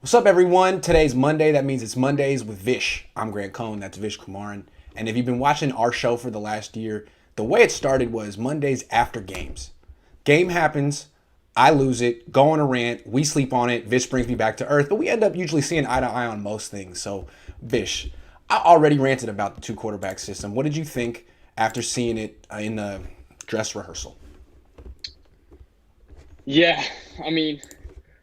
What's up, everyone? Today's Monday. That means it's Mondays with Vish. I'm Grant Cohn. That's Vish Kumaran. And if you've been watching our show for the last year, the way it started was Mondays after games. Game happens, I lose it, go on a rant, we sleep on it, Vish brings me back to earth, but we end up usually seeing eye to eye on most things. So, Vish, I already ranted about the two quarterback system. What did you think after seeing it in the dress rehearsal? Yeah, I mean,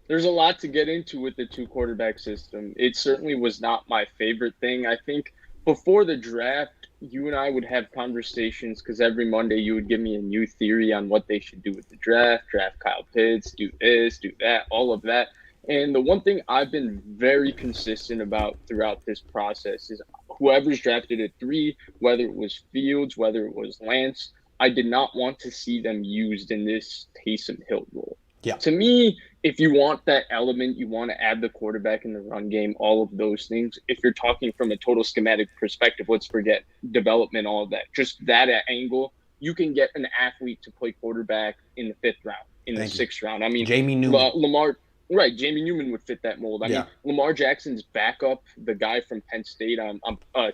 there's a lot to get into with the two quarterback system. It certainly was not my favorite thing. I think before the draft, you and I would have conversations because every Monday you would give me a new theory on what they should do with the draft, draft Kyle Pitts, do this, do that, all of that. And the one thing I've been very consistent about throughout this process is whoever's drafted at three, whether it was Fields, whether it was Lance, I did not want to see them used in this Taysom Hill role. Yeah. To me, if you want that element, you want to add the quarterback in the run game, all of those things. If you're talking from a total schematic perspective, let's forget development, all of that. Just that angle, you can get an athlete to play quarterback in the fifth round, in the Thank you. sixth round. I mean, Jamie Newman. Lamar, right? Jamie Newman would fit that mold. I Yeah. mean, Lamar Jackson's backup, the guy from Penn State,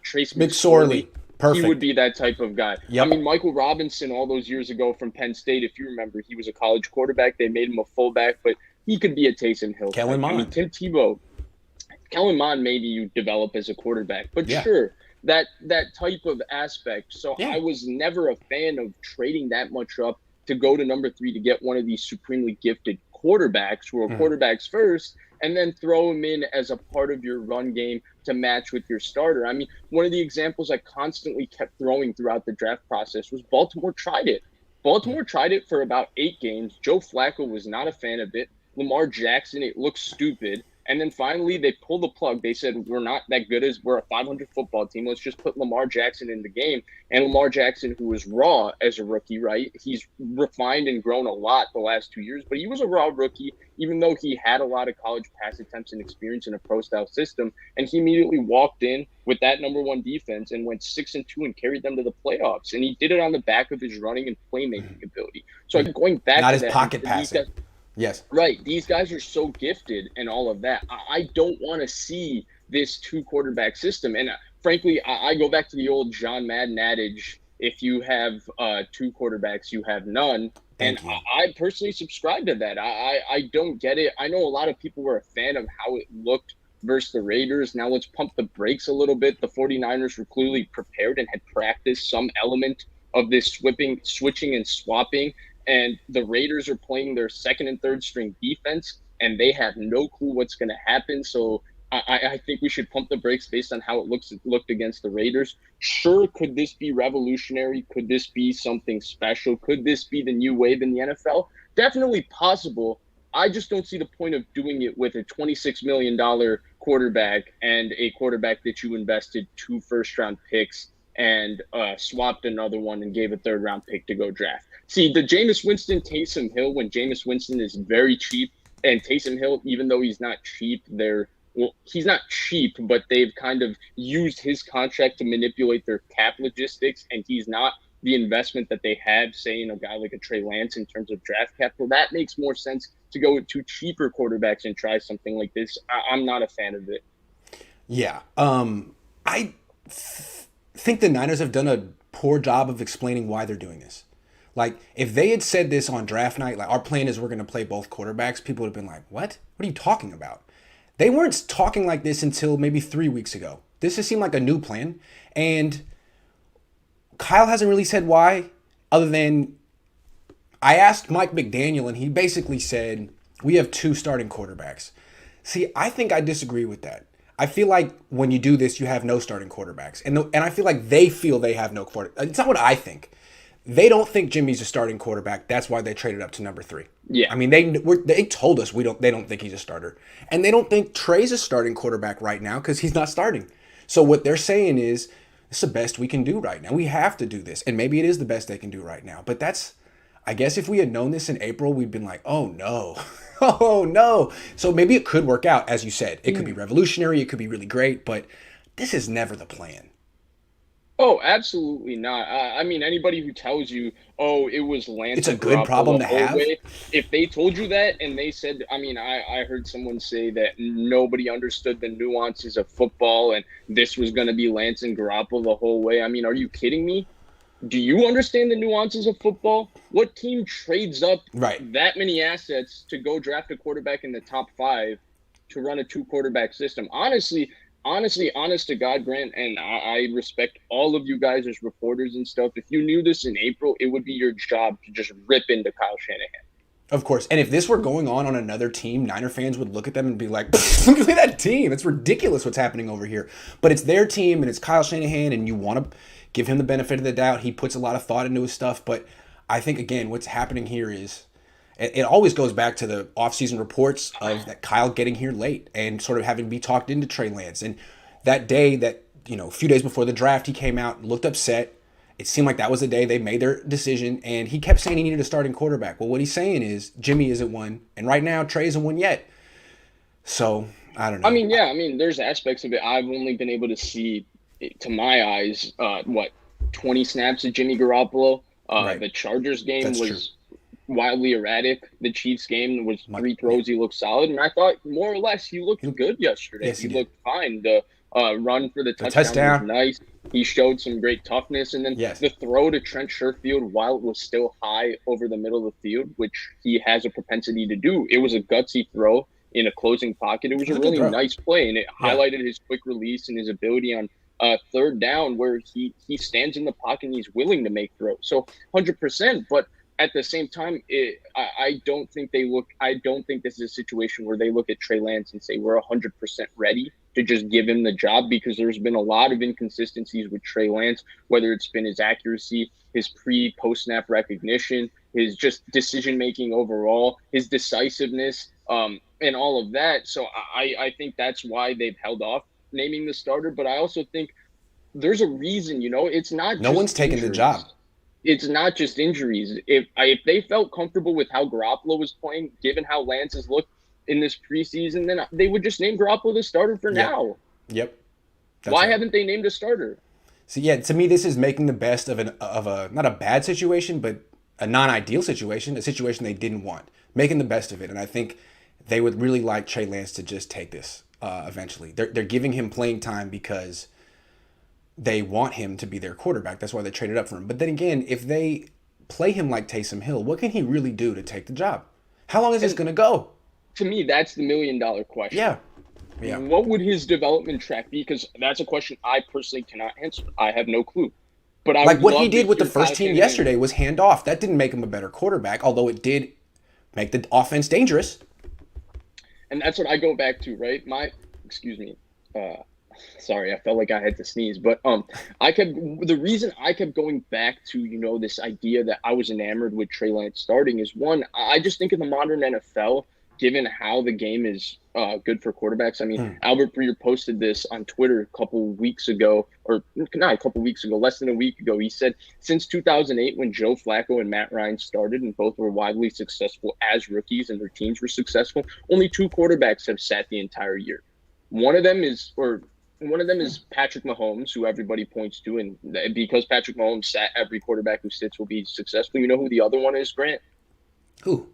Trace McSorley. McSorley. He Perfect. would be that type of guy. Yep. I mean, Michael Robinson, all those years ago from Penn State, if you remember, he was a college quarterback. They made him a fullback, but he could be a Taysom Hill. Kellen I mean, Mond. Tim Tebow, Kellen Mond, maybe you develop as a quarterback, but Yeah. sure, that type of aspect. So Yeah. I was never a fan of trading that much up to go to number three to get one of these supremely gifted quarterbacks who are quarterbacks first, and then throw him in as a part of your run game to match with your starter. I mean, one of the examples I constantly kept throwing throughout the draft process was Baltimore tried it. Baltimore tried it for about 8 games. Joe Flacco was not a fan of it. Lamar Jackson, it looked stupid. And then finally, they pulled the plug. They said, we're not that good as we're a 500 football team. Let's just put Lamar Jackson in the game. And Lamar Jackson, who was raw as a rookie, right? He's refined and grown a lot the last 2 years, but he was a raw rookie, even though he had a lot of college pass attempts and experience in a pro-style system. And he immediately walked in with that number one defense and went 6-2 and carried them to the playoffs. And he did it on the back of his running and playmaking ability. So going back Not to his that, pocket passing. Yes. right. These guys are so gifted and all of that. I don't want to see this two quarterback system. And frankly, I go back to the old John Madden adage, if you have two quarterbacks, you have none. And Thank you. I personally subscribe to that. I don't get it. I know a lot of people were a fan of how it looked versus the Raiders. Now let's pump the brakes a little bit. The 49ers were clearly prepared and had practiced some element of this switching and swapping, and the Raiders are playing their second and third string defense, and they have no clue what's going to happen. So I think we should pump the brakes based on how it looked against the Raiders. Sure, could this be revolutionary? Could this be something special? Could this be the new wave in the NFL? Definitely possible. I just don't see the point of doing it with a $26 million quarterback and a quarterback that you invested 2 first-round picks and swapped another one and gave a third-round pick to go draft. See, the Jameis Winston, Taysom Hill, when Jameis Winston is very cheap, and Taysom Hill, even though he's not cheap, he's not cheap, but they've kind of used his contract to manipulate their cap logistics, and he's not the investment that they have, say, in a guy like a Trey Lance in terms of draft capital. That makes more sense to go with two cheaper quarterbacks and try something like this. I'm not a fan of it. Yeah. I think the Niners have done a poor job of explaining why they're doing this. Like, if they had said this on draft night, like, our plan is we're going to play both quarterbacks, people would have been like, what? What are you talking about? They weren't talking like this until maybe 3 weeks ago. This just seemed like a new plan. And Kyle hasn't really said why, other than I asked Mike McDaniel, and he basically said, we have two starting quarterbacks. See, I think I disagree with that. I feel like when you do this, you have no starting quarterbacks. And I feel like they feel they have no quarterback. It's not what I think. They don't think Jimmy's a starting quarterback. That's why they traded up to number 3. Yeah. I mean, they told us they don't think he's a starter. And they don't think Trey's a starting quarterback right now because he's not starting. So what they're saying is, it's the best we can do right now. We have to do this. And maybe it is the best they can do right now. But I guess if we had known this in April, we'd been like, oh no. Oh no. So maybe it could work out, as you said. It could be revolutionary. It could be really great. But this is never the plan. Oh, absolutely not. I mean, anybody who tells you, "Oh, it was It's Lance a and good Garoppolo problem the to whole have. way," if they told you that and they said, I mean, I heard someone say that nobody understood the nuances of football and this was going to be Lance and Garoppolo the whole way. I mean, are you kidding me? Do you understand the nuances of football? What team trades up Right. that many assets to go draft a quarterback in the top five to run a two quarterback system? Honestly, honest to God, Grant, and I respect all of you guys as reporters and stuff. If you knew this in April, it would be your job to just rip into Kyle Shanahan. Of course. And if this were going on another team, Niner fans would look at them and be like, look at that team. It's ridiculous what's happening over here. But it's their team and it's Kyle Shanahan, and you want to give him the benefit of the doubt. He puts a lot of thought into his stuff. But I think, again, what's happening here is it always goes back to the offseason reports of that Kyle getting here late and sort of having to be talked into Trey Lance. And that day that, a few days before the draft, he came out, looked upset. It seemed like that was the day they made their decision, and he kept saying he needed a starting quarterback. Well, what he's saying is Jimmy isn't one, and right now Trey isn't one yet. So I don't I know. mean, yeah, I mean, there's aspects of it. I've only been able to see, to my eyes, 20 snaps of Jimmy Garoppolo. Right, The Chargers game that's true. was wildly erratic. The Chiefs game was Much, three yeah, throws. He looked solid, and I thought more or less he looked good yesterday. yes, he He did. looked fine. The run for the The touchdown was touchdown, nice. He showed some great toughness, and then yes, the throw to Trent Sherfield, while it was still high over the middle of the field, which he has a propensity to do, it was a gutsy throw in a closing pocket. It was a that's a good really throw. nice play, and it Yeah, highlighted his quick release and his ability on third down, where he stands in the pocket and he's willing to make throws. So 100%, but at the same time, I don't think they look. I don't think this is a situation where they look at Trey Lance and say we're 100% ready to just give him the job, because there's been a lot of inconsistencies with Trey Lance, whether it's been his accuracy, his post snap recognition, his just decision making overall, his decisiveness, and all of that. So I think that's why they've held off naming the starter. But I also think there's a reason, it's not no just one's taking the injuries. job. It's not just injuries. If they felt comfortable with how Garoppolo was playing, given how Lance has looked in this preseason, then they would just name Garoppolo the starter for Yep, now. yep, that's Why right. haven't they named a starter? So yeah, to me, this is making the best of a not a bad situation, but a non-ideal situation, a situation they didn't want, making the best of it. And I think they would really like Trey Lance to just take this eventually. They're giving him playing time because they want him to be their quarterback. That's why they traded up for him. But then again, if they play him like Taysom Hill, what can he really do to take the job? How long is this And going to go? to me, that's the $1 million question. Yeah, yeah. What would his development track be? Because that's a question I personally cannot answer. I have no clue. But I Like would what he love to did with the hear first Kyle team Shanahan. yesterday was hand off. That didn't make him a better quarterback, although it did make the offense dangerous. And that's what I go back to, right? Excuse me. Uh, Sorry, I felt like I had to sneeze, but the reason I kept going back to this idea that I was enamored with Trey Lance starting is, one, I just think in the modern NFL, given how the game is good for quarterbacks. I mean, Hmm. Albert Breer posted this on Twitter a couple weeks ago, or not a couple weeks ago, less than a week ago. He said since 2008, when Joe Flacco and Matt Ryan started, and both were widely successful as rookies and their teams were successful, only two quarterbacks have sat the entire year. One of them is, or one of them is Patrick Mahomes, who everybody points to, and because Patrick Mahomes sat, every quarterback who sits will be successful. You know who the other one is, Grant? Who?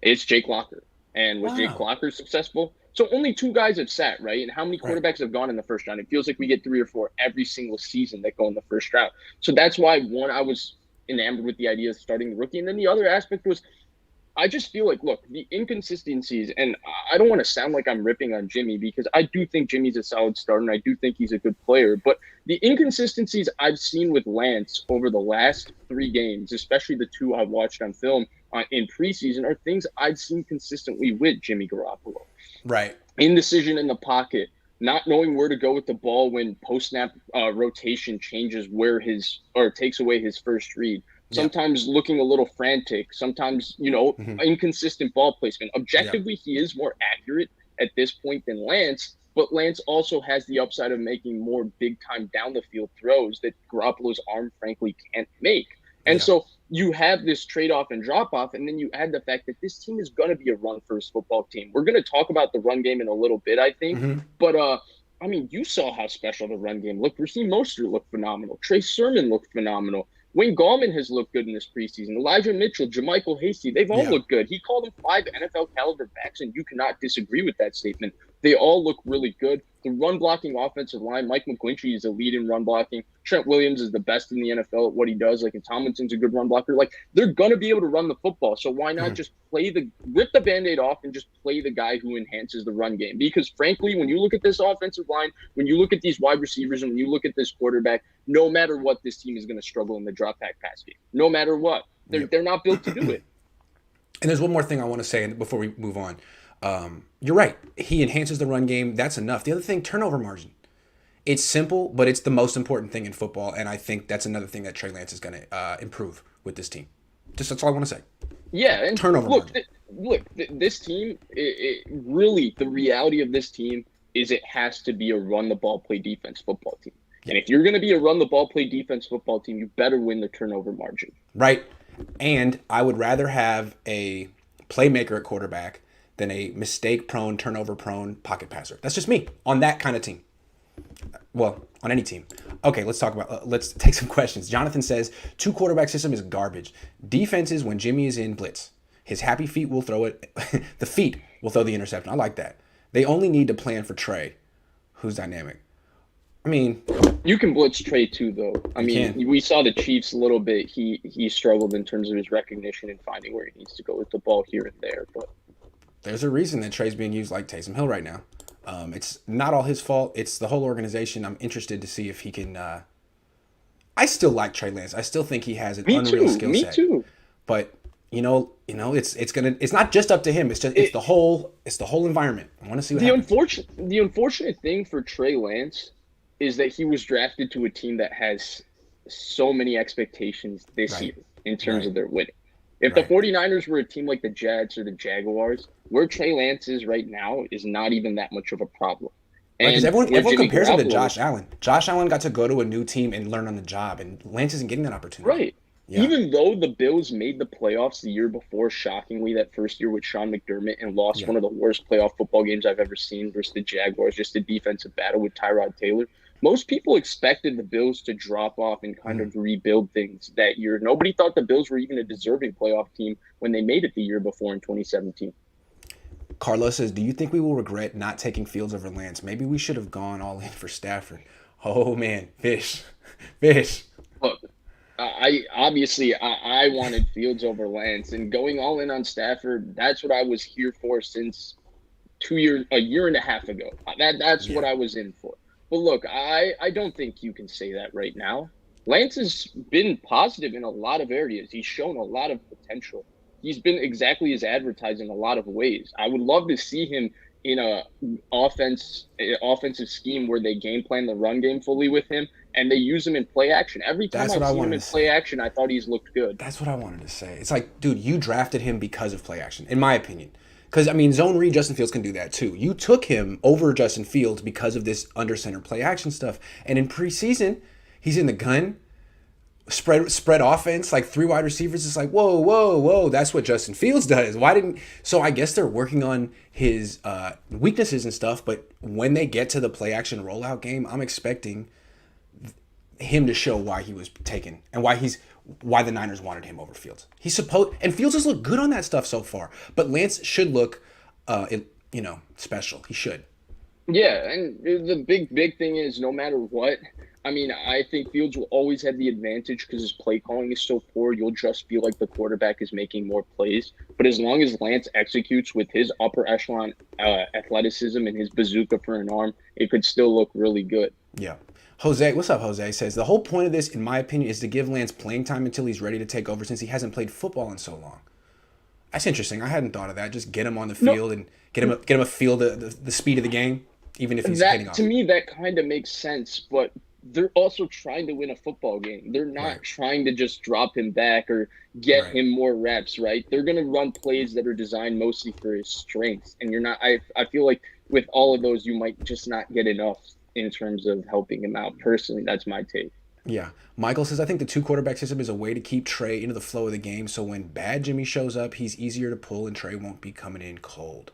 It's Jake Locker. And was Jake Wow. Locker successful? So only two guys have sat, right? And how many Right. quarterbacks have gone in the first round? It feels like we get three or four every single season that go in the first round. So that's why, one, I was enamored with the idea of starting the rookie. And then the other aspect was, I just feel like, look, the inconsistencies, and I don't want to sound like I'm ripping on Jimmy, because I do think Jimmy's a solid starter and I do think he's a good player. But the inconsistencies I've seen with Lance over the last three games, especially the two I've watched on film in preseason, are things I've seen consistently with Jimmy Garoppolo. Right. Indecision in the pocket, not knowing where to go with the ball when post snap rotation changes where his, or takes away his first read. Yep. Sometimes looking a little frantic. Sometimes Hmm. inconsistent ball placement. Yep. Objectively, he is more accurate at this point than Lance, but Lance also has the upside of making more big time down the field throws that Garoppolo's arm frankly can't make. And Yeah. so you have this trade off and drop off, and then you add the fact that this team is going to be a run first football team. We're going to talk about the run game in a little bit, I think, Hmm. but I mean, you saw how special the run game looked. Raheem Mostert looked phenomenal. Trey Sermon looked phenomenal. Wayne Gallman has looked good in this preseason. Elijah Mitchell, JaMychal Hasty, they've all Yeah. looked good. He called them 5 NFL caliber backs, and you cannot disagree with that statement. They all look really good. The run blocking offensive line, Mike McGlinchey is a lead in run blocking. Trent Williams is the best in the NFL at what he does. Like, and Tomlinson's a good run blocker. Like, they're going to be able to run the football. So why not just rip the Band-Aid off and just play the guy who enhances the run game? Because frankly, when you look at this offensive line, when you look at these wide receivers, and when you look at this quarterback, no matter what, this team is going to struggle in the drop back pass game. No matter what. They're not built to do it. And there's one more thing I want to say before we move on. You're right. He enhances the run game. That's enough. The other thing, turnover margin. It's simple, but it's the most important thing in football, and I think that's another thing that Trey Lance is going to improve with this team. Just that's all I want to say. Yeah, and turnover margin. This team, really, the reality of this team is it has to be a run-the-ball, play defense football team. And if you're going to be a run-the-ball, play defense football team, you better win the turnover margin. Right. And I would rather have a playmaker at quarterback than a mistake-prone, turnover-prone pocket passer. That's just me on that kind of team. Well, on any team. Okay, let's talk about. Let's take some questions. Jonathan says 2-quarterback system is garbage. Defenses when Jimmy is in blitz, his happy feet will throw it. The feet will throw the interception. I like that. They only need to plan for Trey, who's dynamic. I mean, you can blitz Trey too, though. I mean, we saw the Chiefs a little bit. He struggled in terms of his recognition and finding where he needs to go with the ball here and there. But there's a reason that Trey's being used like Taysom Hill right now. It's not all his fault. It's the whole organization. I'm interested to see if he can. I still like Trey Lance. I still think he has an unreal skill set. Me too. But it's not just up to him. It's the whole environment. I want to see what happens. The unfortunate thing for Trey Lance is that he was drafted to a team that has so many expectations this year in terms of their winning. If the 49ers were a team like the Jets or the Jaguars, where Trey Lance is right now is not even that much of a problem. Because everyone compares him to Josh Allen. Josh Allen got to go to a new team and learn on the job, and Lance isn't getting that opportunity. Right. Yeah. Even though the Bills made the playoffs the year before, shockingly, that first year with Sean McDermott, and lost one of the worst playoff football games I've ever seen versus the Jaguars, just a defensive battle with Tyrod Taylor. Most people expected the Bills to drop off and kind of rebuild things that year. Nobody thought the Bills were even a deserving playoff team when they made it the year before in 2017. Carlos says, do you think we will regret not taking Fields over Lance? Maybe we should have gone all in for Stafford. Oh, man. Fish. Look, I wanted Fields over Lance, and going all in on Stafford, that's what I was here for since a year and a half ago. That's what I was in for. But look, I don't think you can say that right now. Lance has been positive in a lot of areas. He's shown a lot of potential. He's been exactly as advertised in a lot of ways. I would love to see him in a offensive scheme where they game plan the run game fully with him and they use him in play action. Every time I've seen him in play action, I thought he's looked good. That's what I wanted to say. It's like, dude, you drafted him because of play action, in my opinion. Because, I mean, zone read, Justin Fields can do that too. You took him over Justin Fields because of this under center play action stuff. And in preseason, he's in the gun, spread offense, like 3 wide receivers. It's like, whoa. That's what Justin Fields does. So I guess they're working on his weaknesses and stuff. But when they get to the play action rollout game, I'm expecting him to show why he was taken and why the Niners wanted him over Fields. And Fields has looked good on that stuff so far, but Lance should look, special. He should. Yeah, and the big thing is no matter what, I mean, I think Fields will always have the advantage because his play calling is so poor. You'll just feel like the quarterback is making more plays. But as long as Lance executes with his upper echelon athleticism and his bazooka for an arm, it could still look really good. Yeah. Jose, what's up, Jose? Says, the whole point of this, in my opinion, is to give Lance playing time until he's ready to take over since he hasn't played football in so long. That's interesting. I hadn't thought of that. Just get him on the field and get him a feel the speed of the game, even if he's hitting off. To me, that kind of makes sense, but they're also trying to win a football game. They're not trying to just drop him back or get him more reps, right? They're going to run plays that are designed mostly for his strengths. And you're not – I feel like with all of those, you might just not get enough in terms of helping him out. Personally, that's my take. Yeah. Michael says, I think the 2-quarterback system is a way to keep Trey into the flow of the game, so when bad Jimmy shows up, he's easier to pull and Trey won't be coming in cold.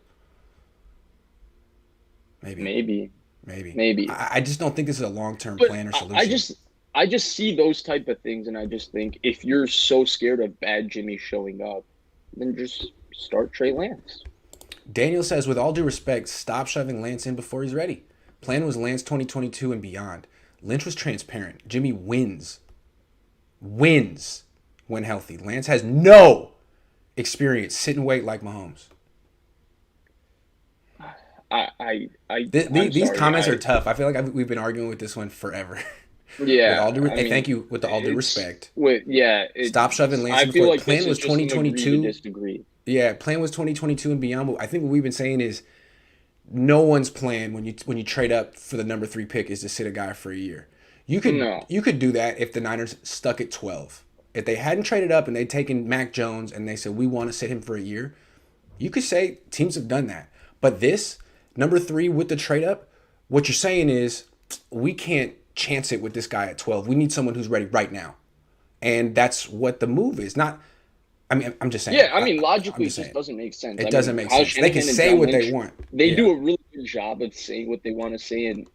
Maybe. Maybe. maybe. I just don't think this is a long-term But plan or I solution. just I just see those type of things, and I just think if you're so scared of bad Jimmy showing up, then just start Trey Lance. Daniel says, with all due respect, stop shoving Lance in before he's ready. Plan was Lance 2022 and beyond. Lynch was transparent. Jimmy wins when healthy. Lance has no experience sit and wait like Mahomes. I'm These sorry. comments are tough. I feel like we've been arguing with this one forever. With Yeah, all due, I thank mean, you. With all due it's respect, with yeah, stop shoving Lance I in feel before. like Plan this was is just an agree to 2022. disagree. Yeah, plan was 2022 and beyond. But I think what we've been saying is no one's plan when you trade up for the number 3 pick is to sit a guy for a year. No. You could do that if the Niners stuck at 12. If they hadn't traded up and they'd taken Mac Jones and they said we want to sit him for a year, you could say teams have done that. But this number 3 with the trade up, what you're saying is we can't chance it with this guy at 12. We need someone who's ready right now, and that's what the move is. Not, I mean, I'm just saying. Yeah, I mean, I'm logically, it just just saying doesn't make sense. it I doesn't mean, make Kyle sense. They can Shanahan and say John what they Lynch, want. they Yeah. do a really good job of saying what they want to say, and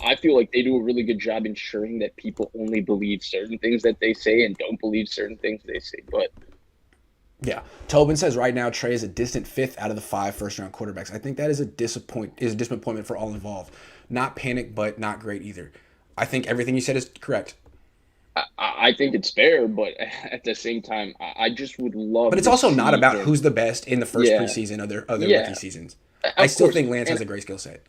I feel like they do a really good job ensuring that people only believe certain things that they say and don't believe certain things they say. But Yeah. Tobin says right now Trey is a distant 5th out of the 5 first-round quarterbacks. I think that is a disappointment for all involved. Not panic, but not great either. I think everything you said is correct. I think it's fair, but at the same time, I just would But love it's to also not see about him. who's the best in the first Yeah, preseason of their rookie yeah, seasons. I of still course. think Lance has a great skill set.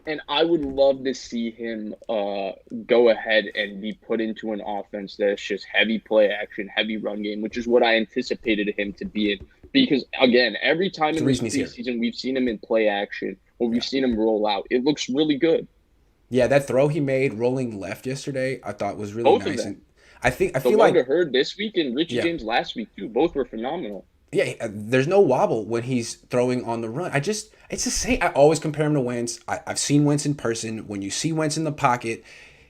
And I would love to see him go ahead and be put into an offense that's just heavy play action, heavy run game, which is what I anticipated him to be in. Because again, every time It's the in this reason he's here. preseason we've seen him in play action or we've Yeah. seen him roll out, it looks really good. Yeah, that throw he made rolling left yesterday, I thought was really Both of nice. them. And I The feel one to like, Hurd this week and Richie yeah, James last week too. Both were phenomenal. yeah, there's no wobble when he's throwing on the run. It's the same. I always compare him to Wentz. I've seen Wentz in person. When you see Wentz in the pocket,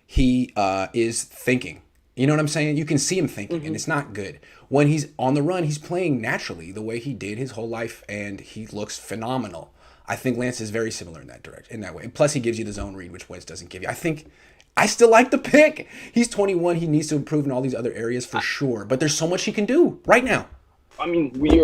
he is thinking. You know what I'm saying? You can see him thinking, and Hmm. it's not good. When he's on the run, he's playing naturally the way he did his whole life, and he looks phenomenal. I think Lance is very similar in that direction, in that way. And plus, he gives you the zone read, which Wentz doesn't give you. I still like the pick. He's 21. He needs to improve in all these other areas for sure. But there's so much he can do right now. I mean, we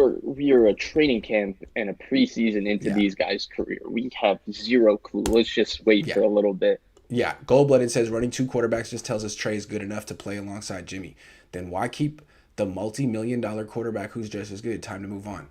are a training camp and a preseason into Yeah. these guys' career. We have zero clue. Let's just wait Yeah. for a little bit. Yeah, Gold Blooded says running 2 quarterbacks just tells us Trey is good enough to play alongside Jimmy. Then why keep the multi-million-dollar quarterback who's just as good? Time to move on.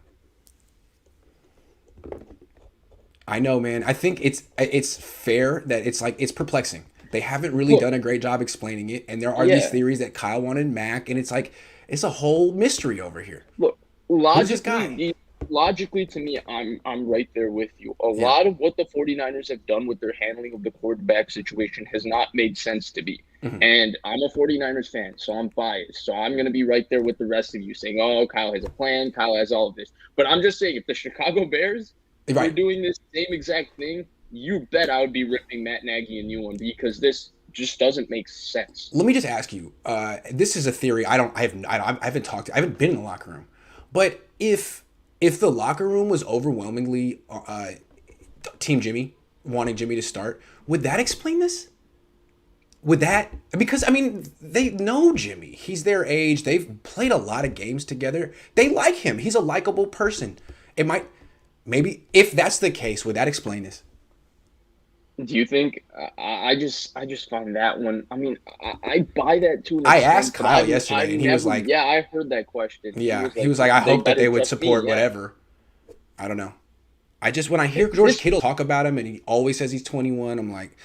I know, man. I think it's fair that it's perplexing. They haven't really Look, done a great job explaining it, and there are these yeah. theories that Kyle wanted Mac, and it's a whole mystery over here. Look, Who's this guy? logically to me, I'm right there with you. A Yeah. lot of what the 49ers have done with their handling of the quarterback situation has not made sense to me. Mhm. And I'm a 49ers fan, so I'm biased. So I'm going to be right there with the rest of you saying, oh, Kyle has a plan, Kyle has all of this. But I'm just saying, if the Chicago Bears were Right. doing this same exact thing, you bet I would be ripping Matt Nagy a new one because this just doesn't make sense. Let me just ask you. This is a theory. I haven't been in the locker room, but if the locker room was overwhelmingly Team Jimmy, wanting Jimmy to start, would that explain this? Would that, because I mean they know Jimmy. He's their age. They've played a lot of games together. They like him. He's a likable person. It might, maybe if that's the case, would that explain this? Do you think? I just find that one. I mean, I buy that to an I extent, asked but Kyle I've yesterday, and he was never. like, Yeah, I heard that question. "Yeah." He was like, "I hope that better they would trust me. support Yeah. whatever." I don't know. When I hear George This Kittle talk about him, and he always says he's 21, I'm like,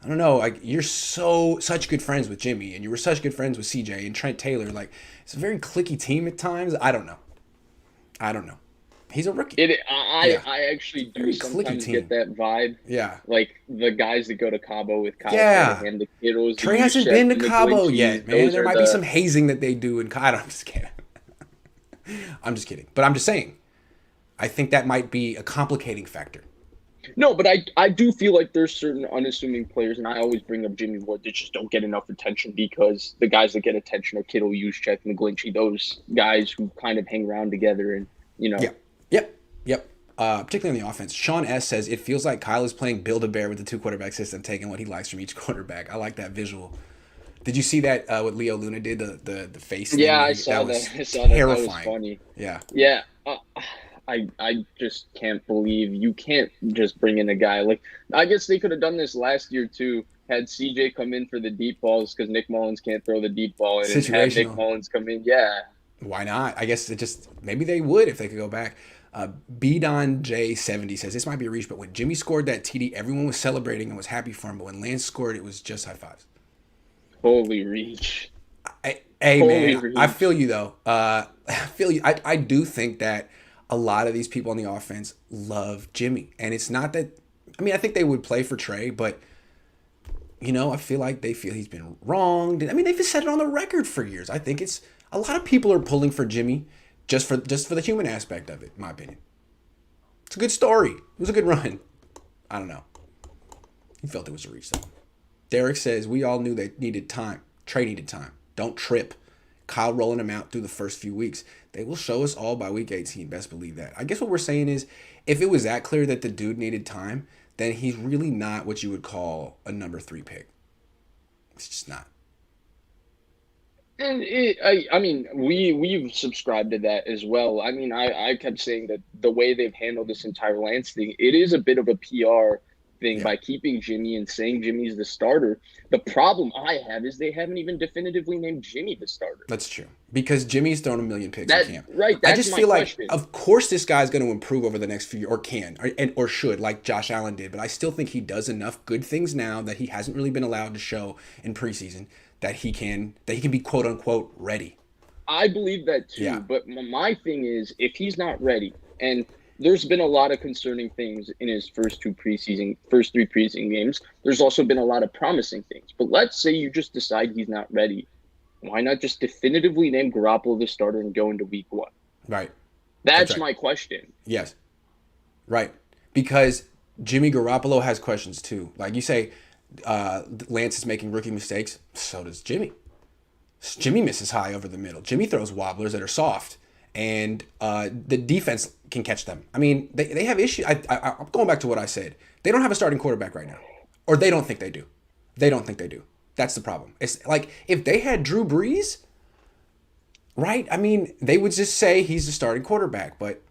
I don't know. Like you're such good friends with Jimmy, and you were such good friends with CJ and Trent Taylor. Like it's a very cliquey team at times. I don't know. I don't know. He's a rookie. Yeah. I actually do Very cliquey sometimes team. get that vibe. Yeah. Like the guys that go to Cabo with Kyle Yeah. Shanahan, the Kittles, Trey the hasn't Juszczyk, been to the Cabo McGlincheys, yet, man. those There are might be some hazing that they do in Cabo. I'm just kidding. I'm just kidding. But I'm just saying. I think that might be a complicating factor. No, but I do feel like there's certain unassuming players, and I always bring up Jimmy Ward that just don't get enough attention because the guys that get attention are Kittle, Juszczyk, McGlinchey, those guys who kind of hang around together and Yeah. Yep. Yep. particularly on the offense. Sean S says it feels like Kyle is playing Build-A-Bear with the two quarterback system, taking what he likes from each quarterback. I like that visual. Did you see that what Leo Luna did, the face thing? Yeah, Where I that saw that. was I saw that. That was terrifying. funny. Yeah, Yeah. I just can't believe you can't just bring in a guy like. I guess they could have done this last year too. Had CJ come in for the deep balls because Nick Mullins can't throw the deep ball in, and have Nick situational. Mullins come in. Yeah. Why not? I guess it just maybe they would if they could go back. B Don J70 says this might be a reach, but when Jimmy scored that TD, everyone was celebrating and was happy for him. But when Lance scored, it was just high fives. Holy reach. Hey Holy man, I feel reach. you though. I feel you. I do think that a lot of these people on the offense love Jimmy, and it's not that. I mean, I think they would play for Trey, but I feel like they feel he's been wronged. I mean, they've said it on the record for years. I think it's a lot of people are pulling for Jimmy just for the human aspect of it. In my opinion, it's a good story. It was a good run. I don't know. He felt it was a reach though. Derek says we all knew they needed time. Trey needed time. Don't trip. Kyle rolling him out through the first few weeks. They will show us all by week 18. Best believe that. I guess what we're saying is if it was that clear that the dude needed time, then he's really not what you would call a number 3 pick. It's just not. And I mean, we've subscribed to that as well. I mean, I kept saying that the way they've handled this entire Lance thing, it is a bit of a PR thing Yeah, by keeping Jimmy and saying Jimmy's the starter. The problem I have is they haven't even definitively named Jimmy the starter. that's true. Because Jimmy's thrown a million picks in That camp. right, I that's just my feel like, question. of course, this guy's going to improve over the next few years, or can, or should, like Josh Allen did. But I still think he does enough good things now that he hasn't really been allowed to show in preseason that he can be quote unquote ready. I believe that Yeah, too, but my thing is if he's not ready, and there's been a lot of concerning things in his first three preseason games. There's also been a lot of promising things. But let's say you just decide he's not ready. Why not just definitively name Garoppolo the starter and go into week 1? right. That's That's right. my question. Yes, right. Because Jimmy Garoppolo has questions too. Like you say, Lance is making rookie mistakes. So does Jimmy. Jimmy misses high over the middle. Jimmy throws wobblers that are soft, and the defense can catch them. I mean, they have issues. I'm going back to what I said. They don't have a starting quarterback right now, or they don't think they do. They don't think they do. That's the problem. It's like if they had Drew Brees, right? I mean, they would just say he's the starting quarterback. But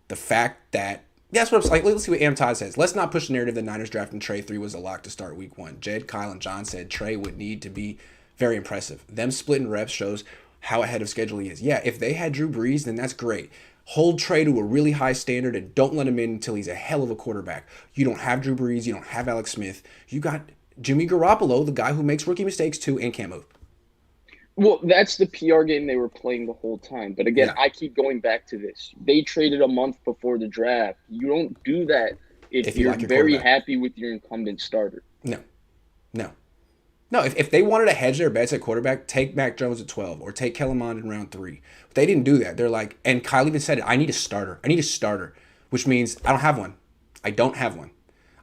the fact that that's what I'm like. Let's see what Am Todd says. Let's not push the narrative that Niners drafting Trey 3 was a lock to start week 1. Jed, Kyle, and John said Trey would need to be very impressive. Them splitting reps shows how ahead of schedule he is. Yeah, if they had Drew Brees, then that's great. Hold Trey to a really high standard and don't let him in until he's a hell of a quarterback. You don't have Drew Brees. You don't have Alex Smith. You got Jimmy Garoppolo, the guy who makes rookie mistakes too and can't move. Well, that's the PR game they were playing the whole time. But again, Yeah, I keep going back to this. They traded a month before the draft. You don't do that if if you you're like your very quarterback. happy with your incumbent starter. No, no. No, if they wanted to hedge their bets at quarterback, take Mac Jones at 12 or take Kellen Mond in round 3. But they didn't do that. They're like, and Kyle even said it, I need a starter. I need a starter, which means I don't have one. I don't have one.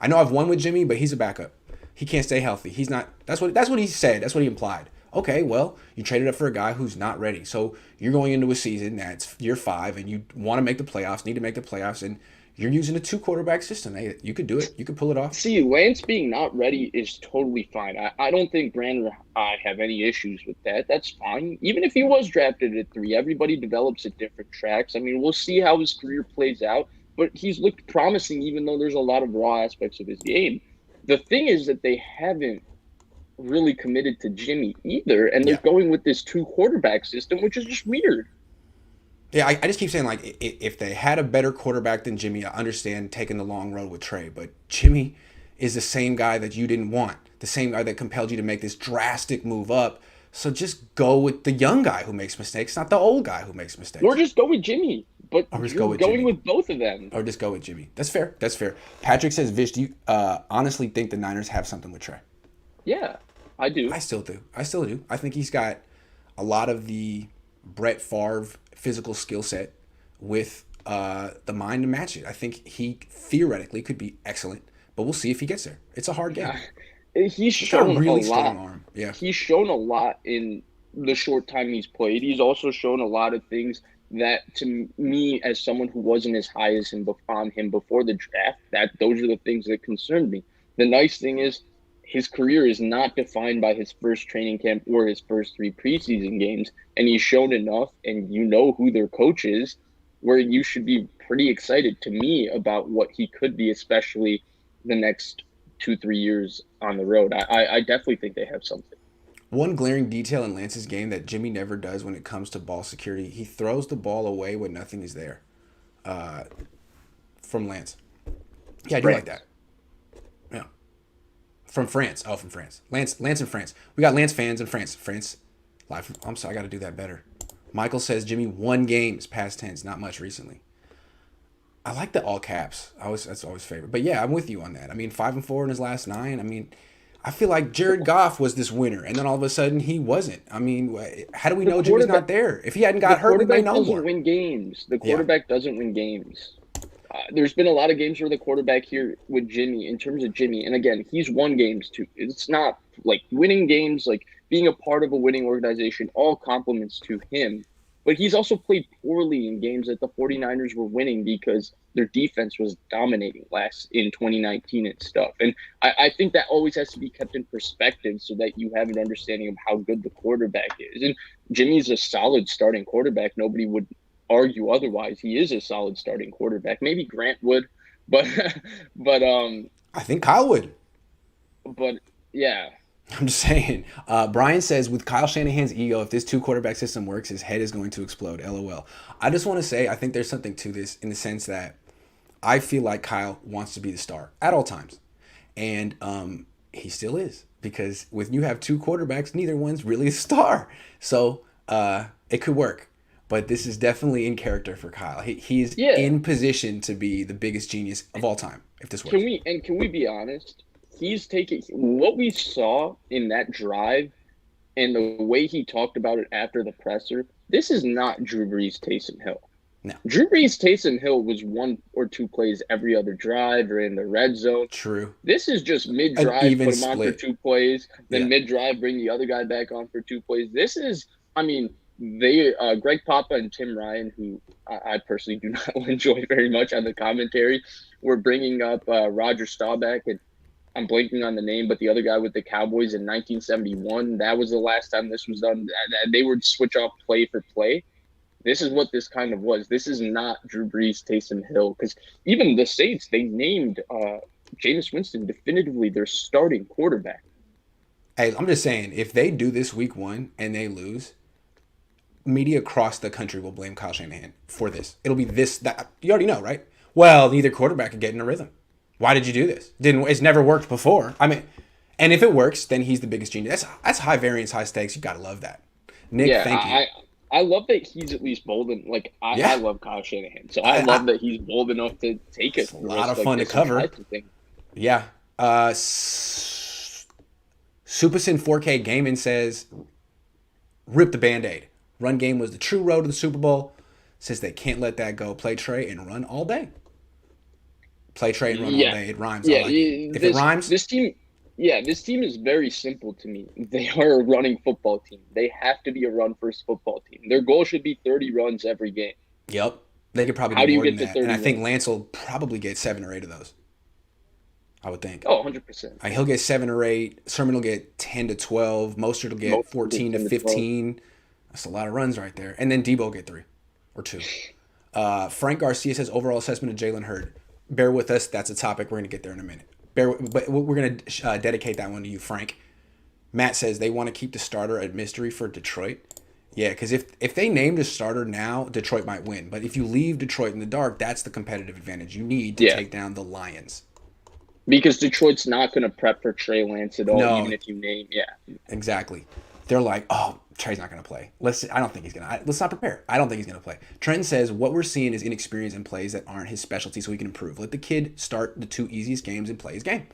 I know I've won with Jimmy, but he's a backup. He can't stay healthy. He's not. That's what he said. That's what he implied. Okay, well, you traded up for a guy who's not ready. So you're going into a season that's year 5 and you want to make the playoffs, need to make the playoffs, and you're using a 2 quarterback system. Hey, you could do it. You could pull it off. See, Lance being not ready is totally fine. I don't think Brandon or I have any issues with that. That's fine. Even if he was drafted at 3, everybody develops at different tracks. I mean, we'll see how his career plays out, but he's looked promising even though there's a lot of raw aspects of his game. The thing is that they haven't really committed to Jimmy either, and they're Yeah. going with this 2 quarterback system, which is just weird. Yeah, I just keep saying, like, if they had a better quarterback than Jimmy, I understand taking the long road with Trey. But Jimmy is the same guy that you didn't want, the same guy that compelled you to make this drastic move up. So just go with the young guy who makes mistakes, not the old guy who makes Or mistakes. just go with Jimmy, but Or just you're go with going Jimmy. with both of them. Or just go with Jimmy. That's fair. That's fair. Patrick says, Vish, do you honestly think the Niners have something with Trey? Yeah, I do. I still do. I still do. I think he's got a lot of the Brett Favre physical skill set with the mind to match it. I think he theoretically could be excellent, but we'll see if he gets there. It's a hard game. He's He's got a shown a really lot. strong arm. Yeah. He's shown a lot in the short time he's played. He's also shown a lot of things that to me, as someone who wasn't as high as him on him before the draft, that those are the things that concerned me. The nice thing is his career is not defined by his first training camp or his first 3 preseason games, and he's shown enough, and you know who their coach is, where you should be pretty excited to me about what he could be, especially the next 2-3 years on the road. I definitely think they have something. One glaring detail in Lance's game that Jimmy never does when it comes to ball security, he throws the ball away when nothing is there. From Lance. Yeah, I do like that. Yeah. From France. Oh, from France. Lance in France. We got Lance fans in France. France. Live from, I'm sorry, I got to do that better. Michael says Jimmy won games, past tense, not much recently. I like the all caps. That's always favorite. But yeah, I'm with you on that. I mean, 5-4 in his last 9. I mean, I feel like Jared Goff was this winner, and then all of a sudden he wasn't. I mean, how do we know Jimmy's not there? If he hadn't got hurt, we may know more. The quarterback doesn't win games. The quarterback doesn't win games. There's been a lot of games where the quarterback here with Jimmy, in terms of Jimmy, and again, he's won games too. It's not like winning games, like being a part of a winning organization, all compliments to him. But he's also played poorly in games that the 49ers were winning because their defense was dominating last in 2019 and stuff. And I think that always has to be kept in perspective so that you have an understanding of how good the quarterback is. And Jimmy's a solid starting quarterback. Nobody would argue otherwise. He is a solid starting quarterback. Maybe Grant would, but I think Kyle would. But yeah. I'm just saying. Brian says, with Kyle Shanahan's ego, if this 2-quarterback system works, his head is going to explode. LOL. I just want to say, I think there's something to this in the sense that I feel like Kyle wants to be the star at all times. And he still is. Because when you have 2 quarterbacks, neither one's really a star. So it could work. But this is definitely in character for Kyle. He's in position to be the biggest genius of all time, if this works. Can we be honest? He's taking what we saw in that drive and the way he talked about it after the presser. This is not Drew Brees, Taysom Hill. No. Drew Brees, Taysom Hill was 1 or 2 plays every other drive or in the red zone. True. This is just mid-drive, put him on for 2 plays, then mid-drive, bring the other guy back on for 2 plays. This is, I mean, Greg Papa and Tim Ryan, who I personally do not enjoy very much on the commentary, were bringing up Roger Staubach, and I'm blanking on the name, but the other guy with the Cowboys in 1971, that was the last time this was done. They would switch off play for play. This is what this kind of was. This is not Drew Brees, Taysom Hill, because even the Saints, they named Jameis Winston definitively their starting quarterback. Hey, I'm just saying, if they do this week 1 and they lose, media across the country will blame Kyle Shanahan for this. It'll be this, that. You already know, right? Well, neither quarterback could get in a rhythm. Why did you do this? It's never worked before. I mean, and if it works, then he's the biggest genius. That's high variance, high stakes. You got to love that. Nick, thank you. I love that he's at least bold and I love Kyle Shanahan. So I love that he's bold enough to take it. It's a lot of fun to cover. Yeah. Supacin 4K Gaming says, rip the Band-Aid. Run game was the true road to the Super Bowl. Says they can't let that go. Play Trey and run all day. Play Trey and run all day. It rhymes. Yeah, if it rhymes. This team is very simple to me. They are a running football team. They have to be a run-first football team. Their goal should be 30 runs every game. Yep. They could probably do more than that. And I think Lance will probably get 7 or 8 of those. I would think. Oh, 100%. He'll get 7 or 8. Sermon will get 10 to 12. Mostert will get 14 to 15. That's a lot of runs right there. And then Debo will get 3 or 2. Frank Garcia says, overall assessment of Jalen Hurd. Bear with us. That's a topic. We're going to get there in a minute. But we're going to dedicate that one to you, Frank. Matt says they want to keep the starter a mystery for Detroit. Yeah, because if they named a starter now, Detroit might win. But if you leave Detroit in the dark, that's the competitive advantage. You need to take down the Lions. Because Detroit's not going to prep for Trey Lance at all, even if you name, Exactly. They're like, oh, Trey's not going to play. Let's not prepare. I don't think he's going to play. Trent says what we're seeing is inexperience in plays that aren't his specialty, so he can improve. Let the kid start the 2 easiest games and play his game.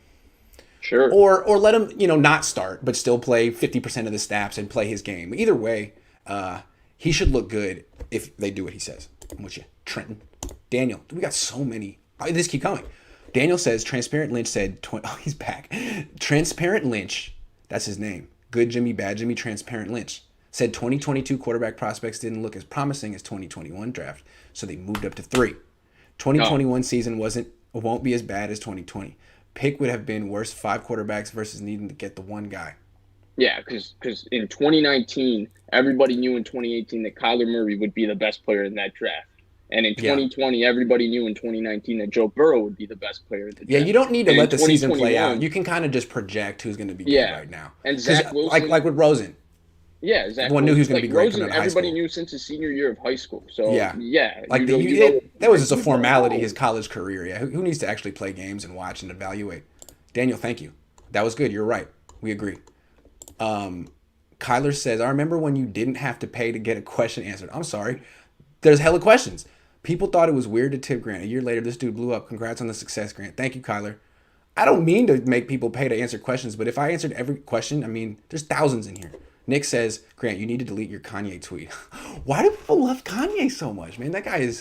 Sure. Or let him, not start, but still play 50% of the snaps and play his game. Either way, he should look good if they do what he says. I'm with you. Trenton. Daniel. We got so many. This keep coming. Daniel says, Transparent Lynch said, he's back. Transparent Lynch, that's his name. Good Jimmy, bad Jimmy, Transparent Lynch. said 2022 quarterback prospects didn't look as promising as 2021 draft, so they moved up to 3. 2021 season won't be as bad as 2020. Pick would have been worse 5 quarterbacks versus needing to get the one guy. Yeah, because in 2019, everybody knew in 2018 that Kyler Murray would be the best player in that draft. And in 2020, everybody knew in 2019 that Joe Burrow would be the best player in the draft. Yeah, you don't need to let the season play out. You can kind of just project who's going to be good right now. And Zach Wilson. Like with Rosen. Yeah, Zach Everyone knew he was going to be great Rosen, coming out of high everybody school. knew since his senior year of high school. So, Like that was just a formality, his college career. Yeah, who needs to actually play games and watch and evaluate? Daniel, thank you. That was good. You're right. We agree. Kyler says, I remember when you didn't have to pay to get a question answered. I'm sorry. There's hella questions. People thought it was weird to tip Grant. A year later, this dude blew up. Congrats on the success, Grant. Thank you, Kyler. I don't mean to make people pay to answer questions, but if I answered every question, I mean, there's thousands in here. Nick says, Grant, you need to delete your Kanye tweet. Why do people love Kanye so much, man? That guy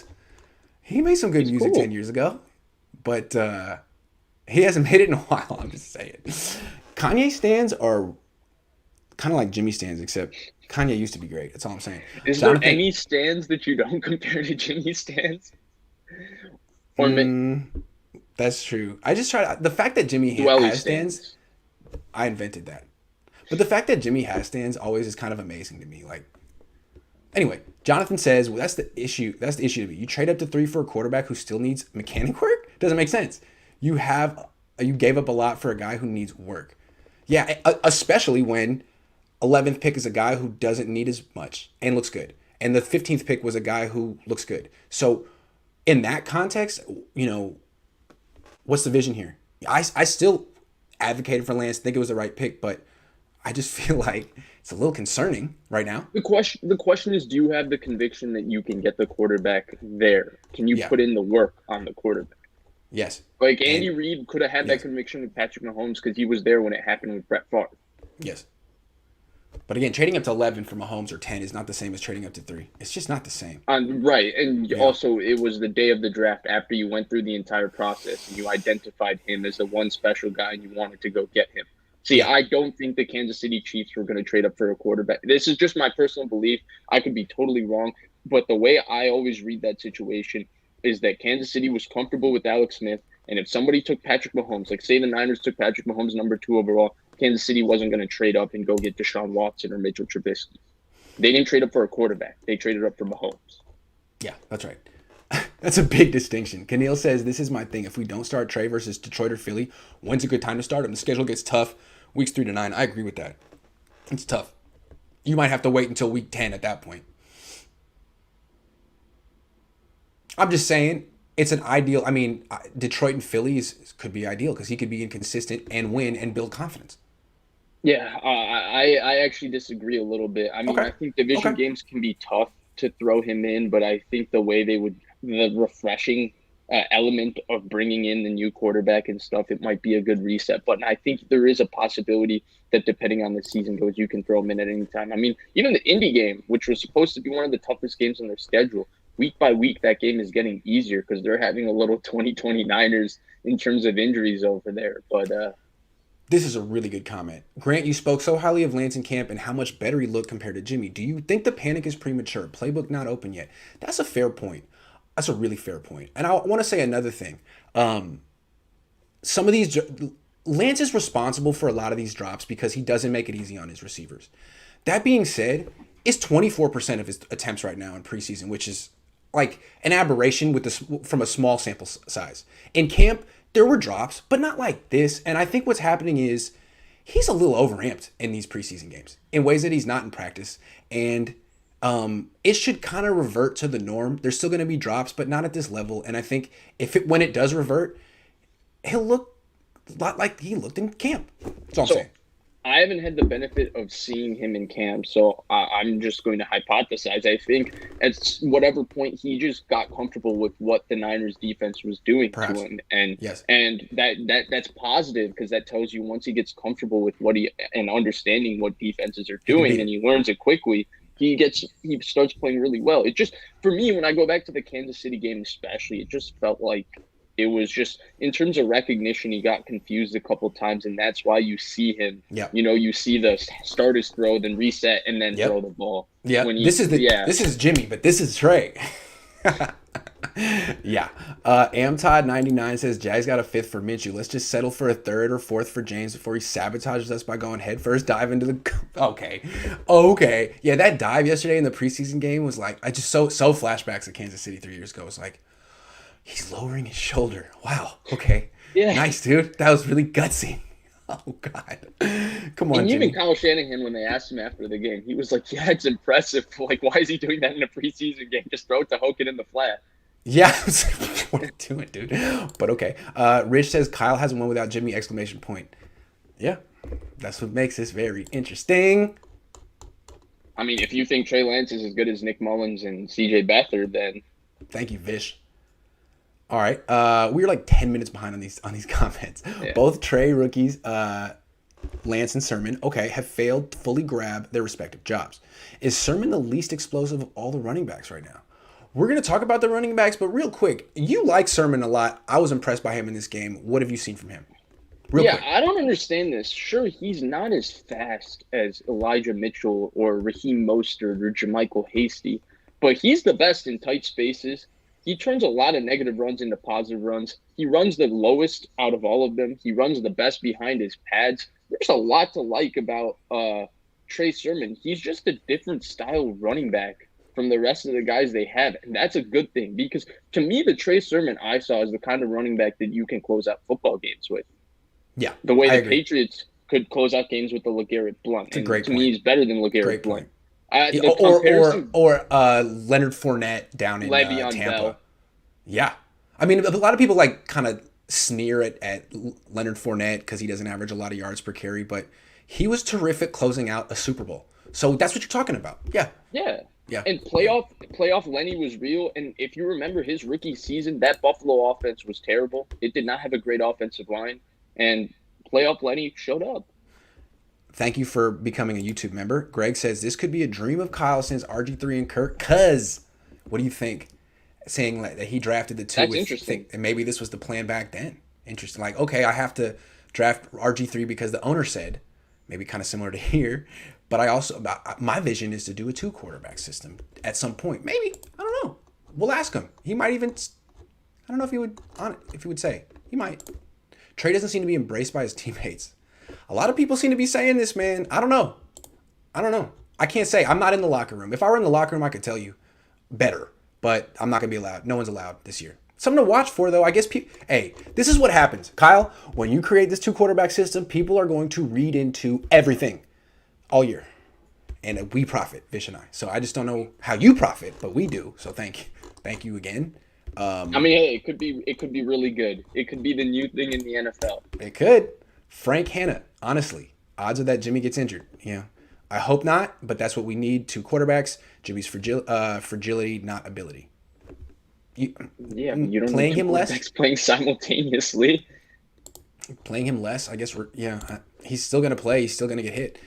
he made some good music 10 years ago, but he hasn't made it in a while. I'm just saying. Kanye stans are kind of like Jimmy stans, except Kanye used to be great. That's all I'm saying. Is there any stands that you don't compare to Jimmy stands? That's true. I just tried the fact that Jimmy has stands. I invented that. But the fact that Jimmy has stands always is kind of amazing to me. Like, anyway, Jonathan says, well, that's the issue. That's the issue to me. You trade up to 3 for a quarterback who still needs mechanic work? Doesn't make sense. You gave up a lot for a guy who needs work. Yeah, especially when 11th pick is a guy who doesn't need as much and looks good. And the 15th pick was a guy who looks good. So in that context, what's the vision here? I still advocated for Lance, think it was the right pick, but I just feel like it's a little concerning right now. The question is, do you have the conviction that you can get the quarterback there? Can you put in the work on the quarterback? Yes. Like Andy Reid could have had that conviction with Patrick Mahomes because he was there when it happened with Brett Favre. Yes. But again, trading up to 11 for Mahomes or 10 is not the same as trading up to 3. It's just not the same. Right. And also, it was the day of the draft after you went through the entire process and you identified him as the one special guy and you wanted to go get him. See, I don't think the Kansas City Chiefs were going to trade up for a quarterback. This is just my personal belief. I could be totally wrong. But the way I always read that situation is that Kansas City was comfortable with Alex Smith. And if somebody took Patrick Mahomes, like say the Niners took Patrick Mahomes number 2 overall, Kansas City wasn't going to trade up and go get Deshaun Watson or Mitchell Trubisky. They didn't trade up for a quarterback. They traded up for Mahomes. Yeah, that's right. That's a big distinction. Keneal says, this is my thing. If we don't start Trey versus Detroit or Philly, when's a good time to start him? The schedule gets tough. Weeks 3 to 9. I agree with that. It's tough. You might have to wait until week 10 at that point. I'm just saying, it's an ideal. I mean, Detroit and Philly could be ideal because he could be inconsistent and win and build confidence. Yeah, I actually disagree a little bit. I mean, I think division games can be tough to throw him in, but I think the refreshing element of bringing in the new quarterback and stuff, it might be a good reset button. I think there is a possibility that depending on the season goes, you can throw him in at any time. I mean, even the Indy game, which was supposed to be one of the toughest games on their schedule, week by week, that game is getting easier because they're having a little 2020 Niners in terms of injuries over there. But this is a really good comment. Grant, you spoke so highly of Lance in camp and how much better he looked compared to Jimmy. Do you think the panic is premature? Playbook not open yet. That's a fair point. That's a really fair point. And I want to say another thing. Some of these, Lance is responsible for a lot of these drops because he doesn't make it easy on his receivers. That being said, it's 24% of his attempts right now in preseason, which is like an aberration from a small sample size. In camp, there were drops, but not like this. And I think what's happening is he's a little overamped in these preseason games in ways that he's not in practice. And it should kind of revert to the norm. There's still going to be drops, but not at this level. And I think when it does revert, he'll look a lot like he looked in camp. That's all I'm saying. I haven't had the benefit of seeing him in camp, so I'm just going to hypothesize. I think at whatever point he just got comfortable with what the Niners defense was doing to him, and that's positive because that tells you once he gets comfortable with and understanding what defenses are doing, and he learns it quickly, he starts playing really well. It just, for me, when I go back to the Kansas City game especially, it just felt like It was just in terms of recognition, he got confused a couple times, and that's why you see him. Yep. You see the start his throw, then reset, and then Yep. throw the ball. Yeah. This is Jimmy, but this is Trey. Yeah. Amtod99 says Jags got a fifth for Minshew. Let's just settle for a third or fourth for James before he sabotages us by going head first dive into the. Okay. Yeah, that dive yesterday in the preseason game was like, I just so flashbacks to Kansas City 3 years ago. It was like, he's lowering his shoulder. Wow. Okay. Yeah. Nice, dude. That was really gutsy. Oh God. Come on, and Jimmy. even Kyle Shanahan, when they asked him after the game, he was like, "Yeah, it's impressive. Like, why is he doing that in a preseason game? Just throw it to Hogan in the flat." Yeah, what are you doing, dude? But okay. Rich says Kyle hasn't won without Jimmy! Exclamation point. Yeah, that's what makes this very interesting. I mean, if you think Trey Lance is as good as Nick Mullins and C.J. Beathard, then thank you, Vish. All right, we're like 10 minutes behind on these comments. Yeah. Both Trey rookies, Lance and Sermon, have failed to fully grab their respective jobs. Is Sermon the least explosive of all the running backs right now? We're going to talk about the running backs, but real quick, you like Sermon a lot. I was impressed by him in this game. What have you seen from him? Real quick. I don't understand this. Sure, he's not as fast as Elijah Mitchell or Raheem Mostert or Jermichael Hasty, but he's the best in tight spaces. He turns a lot of negative runs into positive runs. He runs the lowest out of all of them. He runs the best behind his pads. There's a lot to like about Trey Sermon. He's just a different style running back from the rest of the guys they have, and that's a good thing because to me, the Trey Sermon I saw is the kind of running back that you can close out football games with. Yeah, the way the Patriots could close out games with the LeGarrette Blount. It's a great to point. Me, he's better than LeGarrette Blount. Or Leonard Fournette down in Tampa. Bell. Yeah, I mean, a lot of people kind of sneer at Leonard Fournette because he doesn't average a lot of yards per carry, but he was terrific closing out a Super Bowl. So that's what you're talking about. Yeah. And playoff Lenny was real. And if you remember his rookie season, that Buffalo offense was terrible. It did not have a great offensive line, and playoff Lenny showed up. Thank you for becoming a YouTube member. Greg says this could be a dream of Kyle since RG3 and Kirk. Cause what do you think? Saying that he drafted the two. That's interesting. And maybe this was the plan back then. Interesting. Like, okay, I have to draft RG3 because the owner said. Maybe kind of similar to here. But I also, my vision is to do a 2-quarterback system at some point. Maybe. I don't know. We'll ask him. He might even, I don't know if he would say. He might. Trey doesn't seem to be embraced by his teammates. A lot of people seem to be saying this, man. I don't know. I can't say. I'm not in the locker room. If I were in the locker room, I could tell you better. But I'm not going to be allowed. No one's allowed this year. Something to watch for, though. I guess, hey, this is what happens. Kyle, when you create this 2-quarterback system, people are going to read into everything all year. And we profit, Vish and I. So I just don't know how you profit, but we do. So thank you again. I mean, hey, it could be really good. It could be the new thing in the NFL. It could. Frank Hanna, honestly, odds are that Jimmy gets injured. Yeah. I hope not, but that's what we need. 2 quarterbacks. Jimmy's fragility, not ability. You don't playing him less. Playing simultaneously. Playing him less. I guess he's still gonna play. He's still gonna get hit.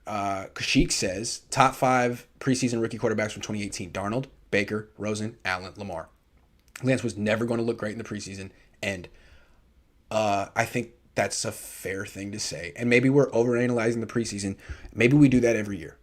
Kashik says top 5 preseason rookie quarterbacks from 2018: Darnold, Baker, Rosen, Allen, Lamar. Lance was never going to look great in the preseason, and I think that's a fair thing to say. And maybe we're overanalyzing the preseason. Maybe we do that every year.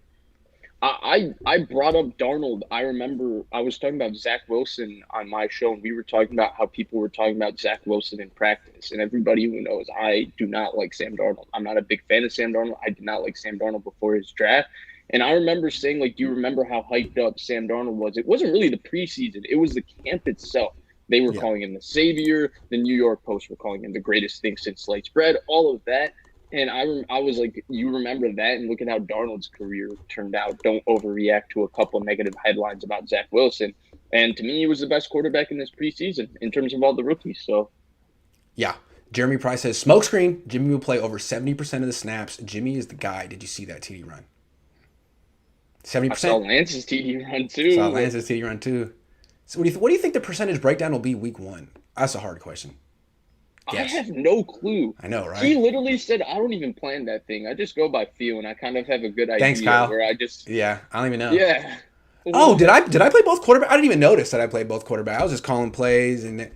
I brought up Darnold. I remember I was talking about Zach Wilson on my show, and we were talking about how people were talking about Zach Wilson in practice. And everybody who knows, I do not like Sam Darnold. I'm not a big fan of Sam Darnold. I did not like Sam Darnold before his draft. And I remember saying, do you remember how hyped up Sam Darnold was? It wasn't really the preseason. It was the camp itself. They were calling him the savior. The New York Post were calling him the greatest thing since sliced bread, all of that. And I was like, you remember that, and look at how Darnold's career turned out. Don't overreact to a couple of negative headlines about Zach Wilson. And to me, he was the best quarterback in this preseason in terms of all the rookies. So, yeah. Jeremy Price says, smokescreen. Jimmy will play over 70% of the snaps. Jimmy is the guy. Did you see that TD run? 70%? I saw Lance's TD run, too. So what do you think the percentage breakdown will be week 1? That's a hard question. Yes. I have no clue. I know, right? He literally said, I don't even plan that thing. I just go by feel, and I kind of have a good idea. Thanks, Kyle. Where I just... Yeah, I don't even know. Yeah. Oh, did I play both quarterback? I didn't even notice that I played both quarterback. I was just calling plays, and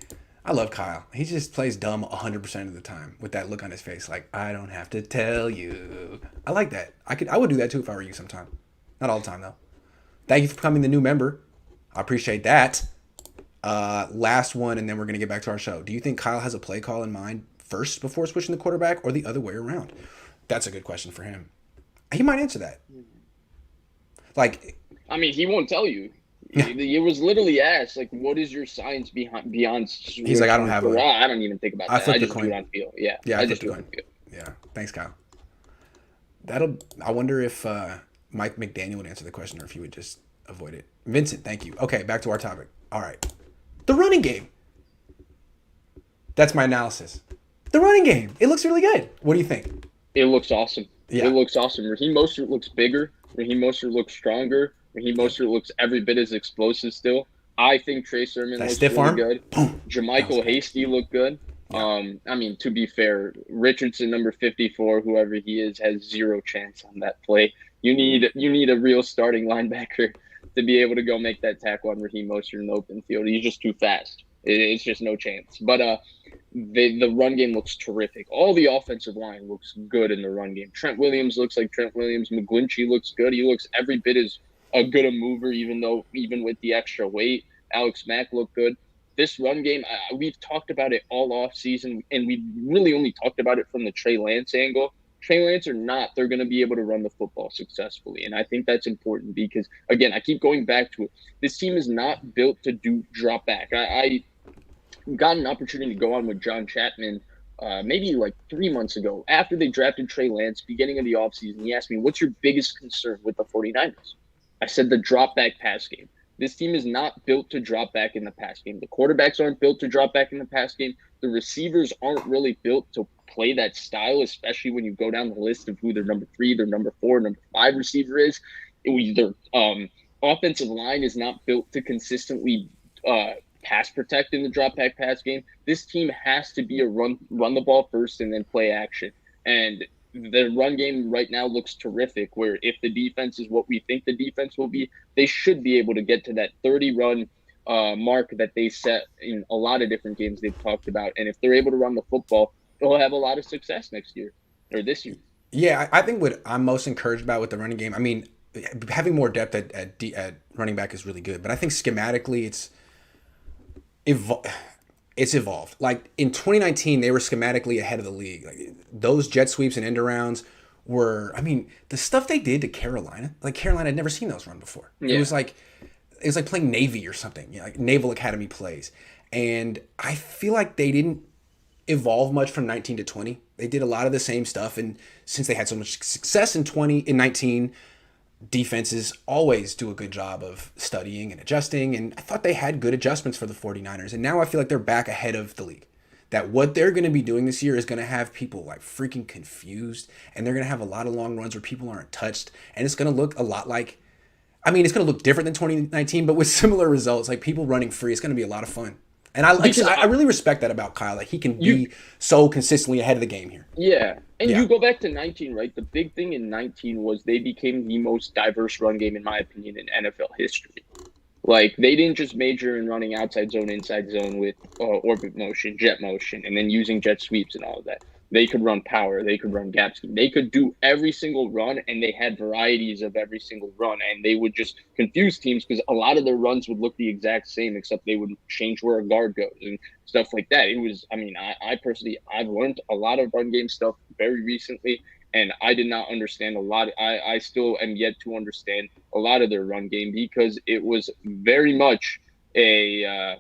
I love Kyle. He just plays dumb 100% of the time with that look on his face, like I don't have to tell you. I like that. I would do that too if I were you sometime. Not all the time though. Thank you for becoming the new member. I appreciate that. Last one, and then we're gonna get back to our show. Do you think Kyle has a play call in mind first before switching the quarterback, or the other way around? That's a good question for him. He might answer that. Like, I mean, he won't tell you. It was literally asked, like, what is your science beyond? He's like, I don't have one. I don't even think about that. I just do it on field. Yeah, I just do it on field. Yeah, thanks, Kyle. I wonder if Mike McDaniel would answer the question, or if he would just avoid it. Vincent, thank you. Okay, back to our topic. All right, the running game. That's my analysis. The running game. It looks really good. What do you think? It looks awesome. Yeah. It looks awesome. Raheem Mostert looks bigger. Raheem Mostert looks stronger. Raheem Mostert looks every bit as explosive still. I think Trey Sermon looks really good. Boom. Jermichael Hasty looked good. Yeah. I mean, to be fair, Richardson, number 54, whoever he is, has zero chance on that play. You need a real starting linebacker to be able to go make that tackle on Raheem Mostert in the open field. He's just too fast. It's just no chance. But the run game looks terrific. All the offensive line looks good in the run game. Trent Williams looks like Trent Williams. McGlinchey looks good. He looks every bit as good a mover, even with the extra weight. Alex Mack looked good. This run game, we've talked about it all off season, and we really only talked about it from the Trey Lance angle. Trey Lance or not, they're going to be able to run the football successfully. And I think that's important because, again, I keep going back to it. This team is not built to do drop back. I got an opportunity to go on with John Chapman maybe like 3 months ago after they drafted Trey Lance, beginning of the offseason. He asked me, what's your biggest concern with the 49ers? I said the drop back pass game. This team is not built to drop back in the pass game. The quarterbacks aren't built to drop back in the pass game. The receivers aren't really built to play that style, especially when you go down the list of who their number 3, their number 4, number 5 receiver is. Their offensive line is not built to consistently pass protect in the drop back pass game. This team has to be a run the ball first and then play action. And the run game right now looks terrific, where if the defense is what we think the defense will be, they should be able to get to that 30-run mark that they set in a lot of different games they've talked about. And if they're able to run the football, they'll have a lot of success next year or this year. Yeah, I think what I'm most encouraged about with the running game, I mean, having more depth at running back is really good. But I think schematically it's evolved. Like in 2019, they were schematically ahead of the league. Like those jet sweeps and end arounds were, I mean, the stuff they did to Carolina, like Carolina had never seen those run before. Yeah. It was like playing Navy or something, you know, like Naval Academy plays. And I feel like they didn't evolve much from 19 to 20. They did a lot of the same stuff. And since they had so much success in 19, defenses always do a good job of studying and adjusting, and I thought they had good adjustments for the 49ers, and now I feel like they're back ahead of the league. That what they're going to be doing this year is going to have people like freaking confused, and they're going to have a lot of long runs where people aren't touched, and it's going to look a lot like, I mean, it's going to look different than 2019, but with similar results, like people running free. It's going to be a lot of fun. And I really respect that about Kyle. Like he can be so consistently ahead of the game here. Yeah. And you go back to 19, right? The big thing in 19 was they became the most diverse run game, in my opinion, in NFL history. Like they didn't just major in running outside zone, inside zone with orbit motion, jet motion, and then using jet sweeps and all of that. They could run power. They could run gap scheme. They could do every single run, and they had varieties of every single run. And they would just confuse teams because a lot of their runs would look the exact same, except they would change where a guard goes and stuff like that. It was, I mean, I personally, I've learned a lot of run game stuff very recently, and I did not understand a lot. I still am yet to understand a lot of their run game because it was very much a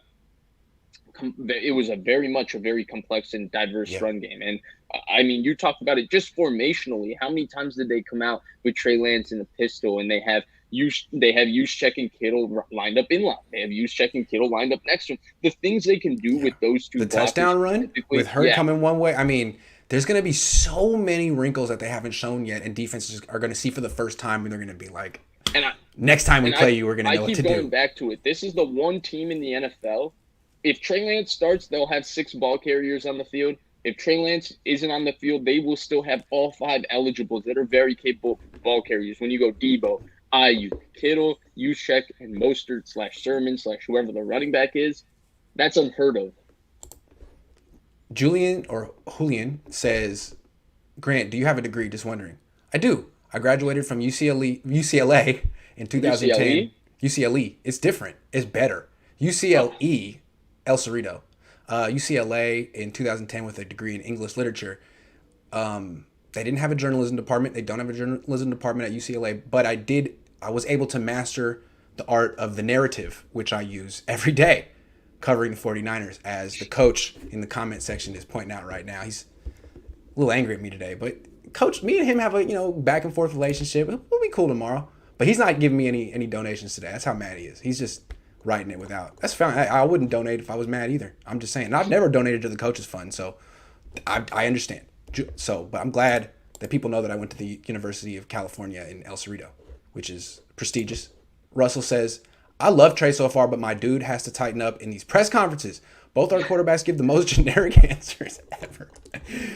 very complex and diverse run game. And I mean, you talked about it just formationally. How many times did they come out with Trey Lance in the pistol, and they have Juszczyk and Kittle lined up in line. They have Juszczyk and Kittle lined up next to him. The things they can do with those two. The touchdown run with Hurd coming one way. I mean, there's going to be so many wrinkles that they haven't shown yet, and defenses are going to see for the first time, and they're going to be like, next time we play you, we're going to know what to do. I keep going back to it. This is the one team in the NFL. If Trey Lance starts, they'll have 6 ball carriers on the field. If Trey Lance isn't on the field, they will still have all 5 eligibles that are very capable ball carriers. When you go Debo, Ayuk, Kittle, Juszczyk, and Mostert /Sermon / whoever the running back is, that's unheard of. Julian says, Grant, do you have a degree? Just wondering. I do. I graduated from UCLA in 2010. UCLE? UCLE. It's different. It's better. UCLE, El Cerrito. UCLA in 2010 with a degree in English literature. They didn't have a journalism department. They don't have a journalism department at UCLA, but I was able to master the art of the narrative, which I use every day covering the 49ers, as the coach in the comment section is pointing out right now. He's a little angry at me today, but coach, me and him have a, back and forth relationship. We'll be cool tomorrow, but he's not giving me any donations today. That's how mad he is. He's just writing it without. That's fine. I wouldn't donate if I was mad either. I'm just saying. I've never donated to the coach's fund, so I understand. So, but I'm glad that people know that I went to the University of California in El Cerrito, which is prestigious. Russell says, I love Trey so far, but my dude has to tighten up in these press conferences. Both our quarterbacks give the most generic answers ever.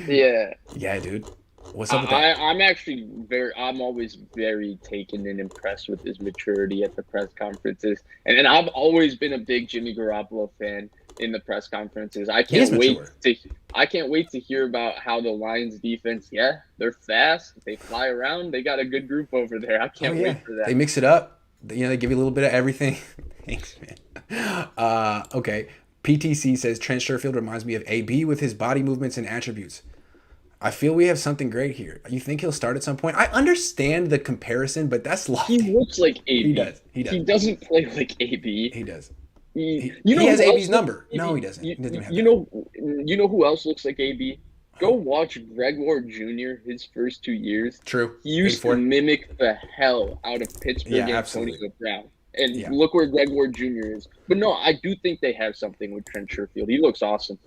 Yeah. Yeah, dude. What's up with that? I'm always very taken and impressed with his maturity at the press conferences. And I've always been a big Jimmy Garoppolo fan in the press conferences. I can't wait to hear about how the Lions defense, they're fast. They fly around. They got a good group over there. I can't wait for that. They mix it up. They give you a little bit of everything. Thanks, man. Okay. PTC says Trent Sherfield reminds me of AB with his body movements and attributes. I feel we have something great here. You think he'll start at some point? I understand the comparison, but that's lofty. He looks like AB. He does. He doesn't play like AB. He does. He has AB's number. No, he doesn't. He doesn't even have you know who else looks like AB? Go watch Greg Ward Jr. his first 2 years. True. He used to mimic the hell out of Pittsburgh and Antonio Brown. And look where Greg Ward Jr. is. But no, I do think they have something with Trent Sherfield. He looks awesome.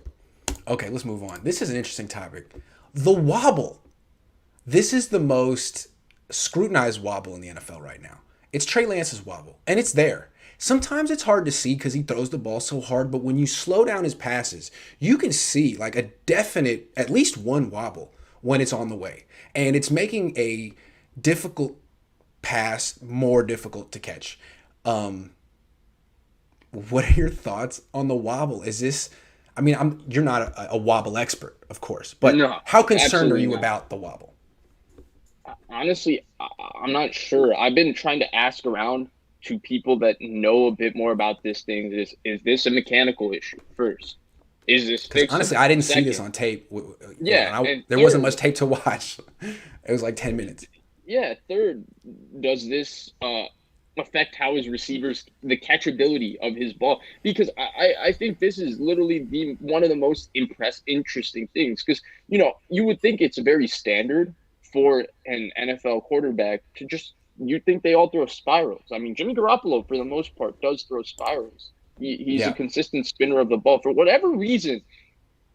Okay, let's move on. This is an interesting topic. The wobble. This is the most scrutinized wobble in the NFL right now. It's Trey Lance's wobble, and it's there. Sometimes it's hard to see because he throws the ball so hard, but when you slow down his passes, you can see like a definite, at least one wobble when it's on the way. And it's making a difficult pass more difficult to catch. What are your thoughts on the wobble? Is this, I mean, you're not a wobble expert, of course, but no, how concerned are you about the wobble? Honestly, I'm not sure. I've been trying to ask around to people that know a bit more about this thing. Is this a mechanical issue first? Is this fixed? Honestly, I didn't see this on tape. There wasn't much tape to watch. It was like 10 minutes. Yeah. Third, does this affect how his receivers, the catchability of his ball? Because I think this is literally one of the most interesting things. Because, you would think it's very standard for an NFL quarterback to just, you think they all throw spirals. I mean, Jimmy Garoppolo, for the most part, does throw spirals. He's a consistent spinner of the ball. For whatever reason,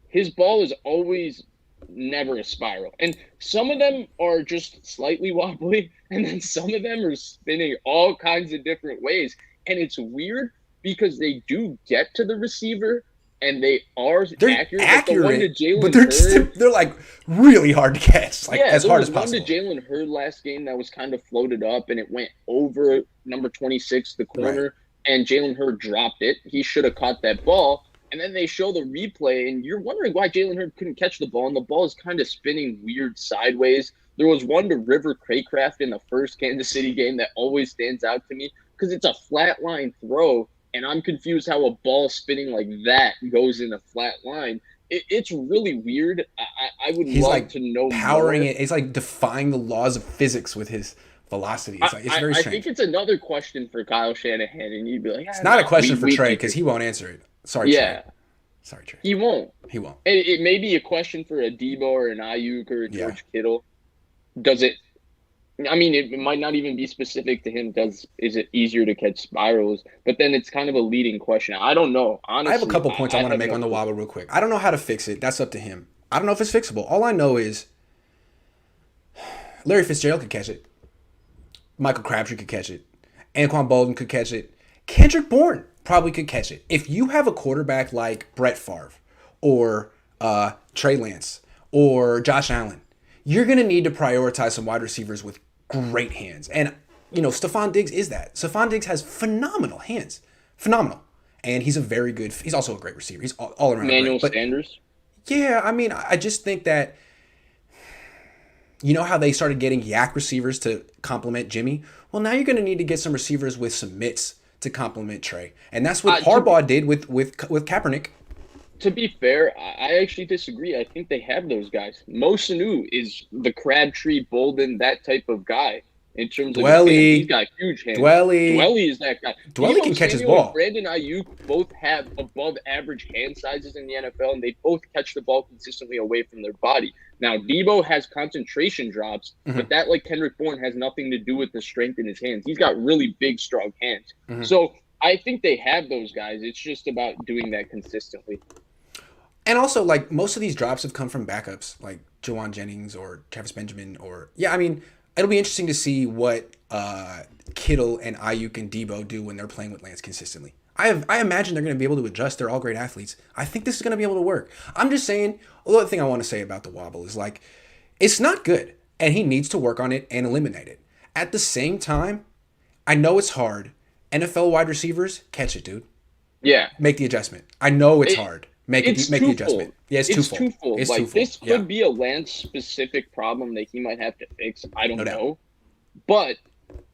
his ball is always never a spiral. And some of them are just slightly wobbly, and then some of them are spinning all kinds of different ways. And it's weird because they do get to the receiver, and they're accurate, but they're like really hard to catch, as hard as possible. There was one to Jalen Hurd last game that was kind of floated up, and it went over number 26, the corner, right, and Jalen Hurd dropped it. He should have caught that ball. And then they show the replay, and you're wondering why Jalen Hurd couldn't catch the ball, and the ball is kind of spinning weird sideways. There was one to River Craycraft in the first Kansas City game that always stands out to me because it's a flat line throw, and I'm confused how a ball spinning like that goes in a flat line. It's really weird. I would love to know powering more. It. It's like defying the laws of physics with his velocity. It's very strange. I think it's another question for Kyle Shanahan, and you'd be like, it's not a question for Trey because he won't answer it. Sorry, Trey. Sorry, Trey. He won't. It may be a question for a Debo or an Ayuk or a George Kittle. Does it? I mean, it might not even be specific to him. Is it easier to catch spirals? But then it's kind of a leading question. I don't know. Honestly, I have a couple points I want to make on the wobble real quick. I don't know how to fix it. That's up to him. I don't know if it's fixable. All I know is Larry Fitzgerald could catch it. Michael Crabtree could catch it. Anquan Bolden could catch it. Kendrick Bourne probably could catch it. If you have a quarterback like Brett Favre or Trey Lance or Josh Allen, you're going to need to prioritize some wide receivers with great hands. And, Stephon Diggs is that. Stephon Diggs has phenomenal hands. Phenomenal. And he's also a great receiver. He's all around Emmanuel great. Sanders? Yeah, I mean, I just think that you know how they started getting yak receivers to complement Jimmy? Well, now you're going to need to get some receivers with some mitts to complement Trey. And that's what To be Harbaugh did with Kaepernick. to be fair, I actually disagree. I think they have those guys. Mo Sanu is the Crabtree, Bolden, that type of guy in terms of his hands. He's Dwelly, got huge hands. Dwelly, Dwelly is that guy. Dwelly can Debo catch his Samuel and ball. Brandon Ayuk both have above average hand sizes in the NFL, and they both catch the ball consistently away from their body. Now, Debo has concentration drops, but that, like Kendrick Bourne, has nothing to do with the strength in his hands. He's got really big, strong hands. So I think they have those guys. It's just about doing that consistently. And also, like, most of these drops have come from backups, like Jawan Jennings or Travis Benjamin. Or, yeah, I mean, it'll be interesting to see what Kittle and Ayuk and Debo do when they're playing with Lance consistently. I imagine they're going to be able to adjust. They're all great athletes. I think this is going to be able to work. I'm just saying, the other thing I want to say about the wobble is, like, it's not good, and he needs to work on it and eliminate it. At the same time, I know it's hard. NFL wide receivers, catch it, dude. Yeah. Make the adjustment. I know it's hard. Make the twofold. adjustment. Yeah, it's twofold. It's like twofold. this could be a Lance specific problem that he might have to fix. I don't No doubt. know. But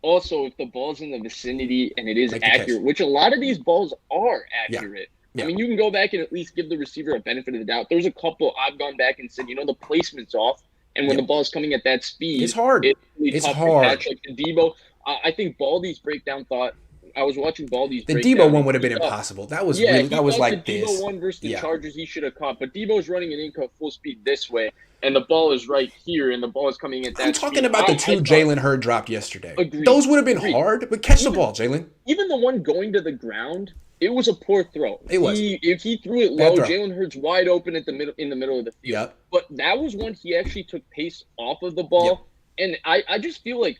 also, if the ball's in the vicinity and it is Make the catch. accurate, which a lot of these balls are accurate. Yeah. I mean, you can go back and at least give the receiver a benefit of the doubt. There's a couple I've gone back and said, the placement's off, and when the ball's coming at that speed, It's hard. It's really It's tough hard. to catch. Like the Debo, I think Baldy's breakdown thought. I was watching Baldy's. The breakdown, Debo one would have he been thought- impossible. That was Yeah, really, he that was thought like the this. Debo one versus the Yeah. Chargers, he should have caught. But Debo's running an in full speed this way, and the ball is right here, and the ball is coming at that I'm talking speed. about the I two thought- Jalen Hurd dropped yesterday. Agreed. Those would have been Agreed. hard, but catch the ball, Jalen. Even the one going to the ground, it was a poor throw. It was. If he threw it Bad low, throw. Jalen Hurts wide open in the middle of the field. Yep. But that was one he actually took pace off of the ball, and I just feel like.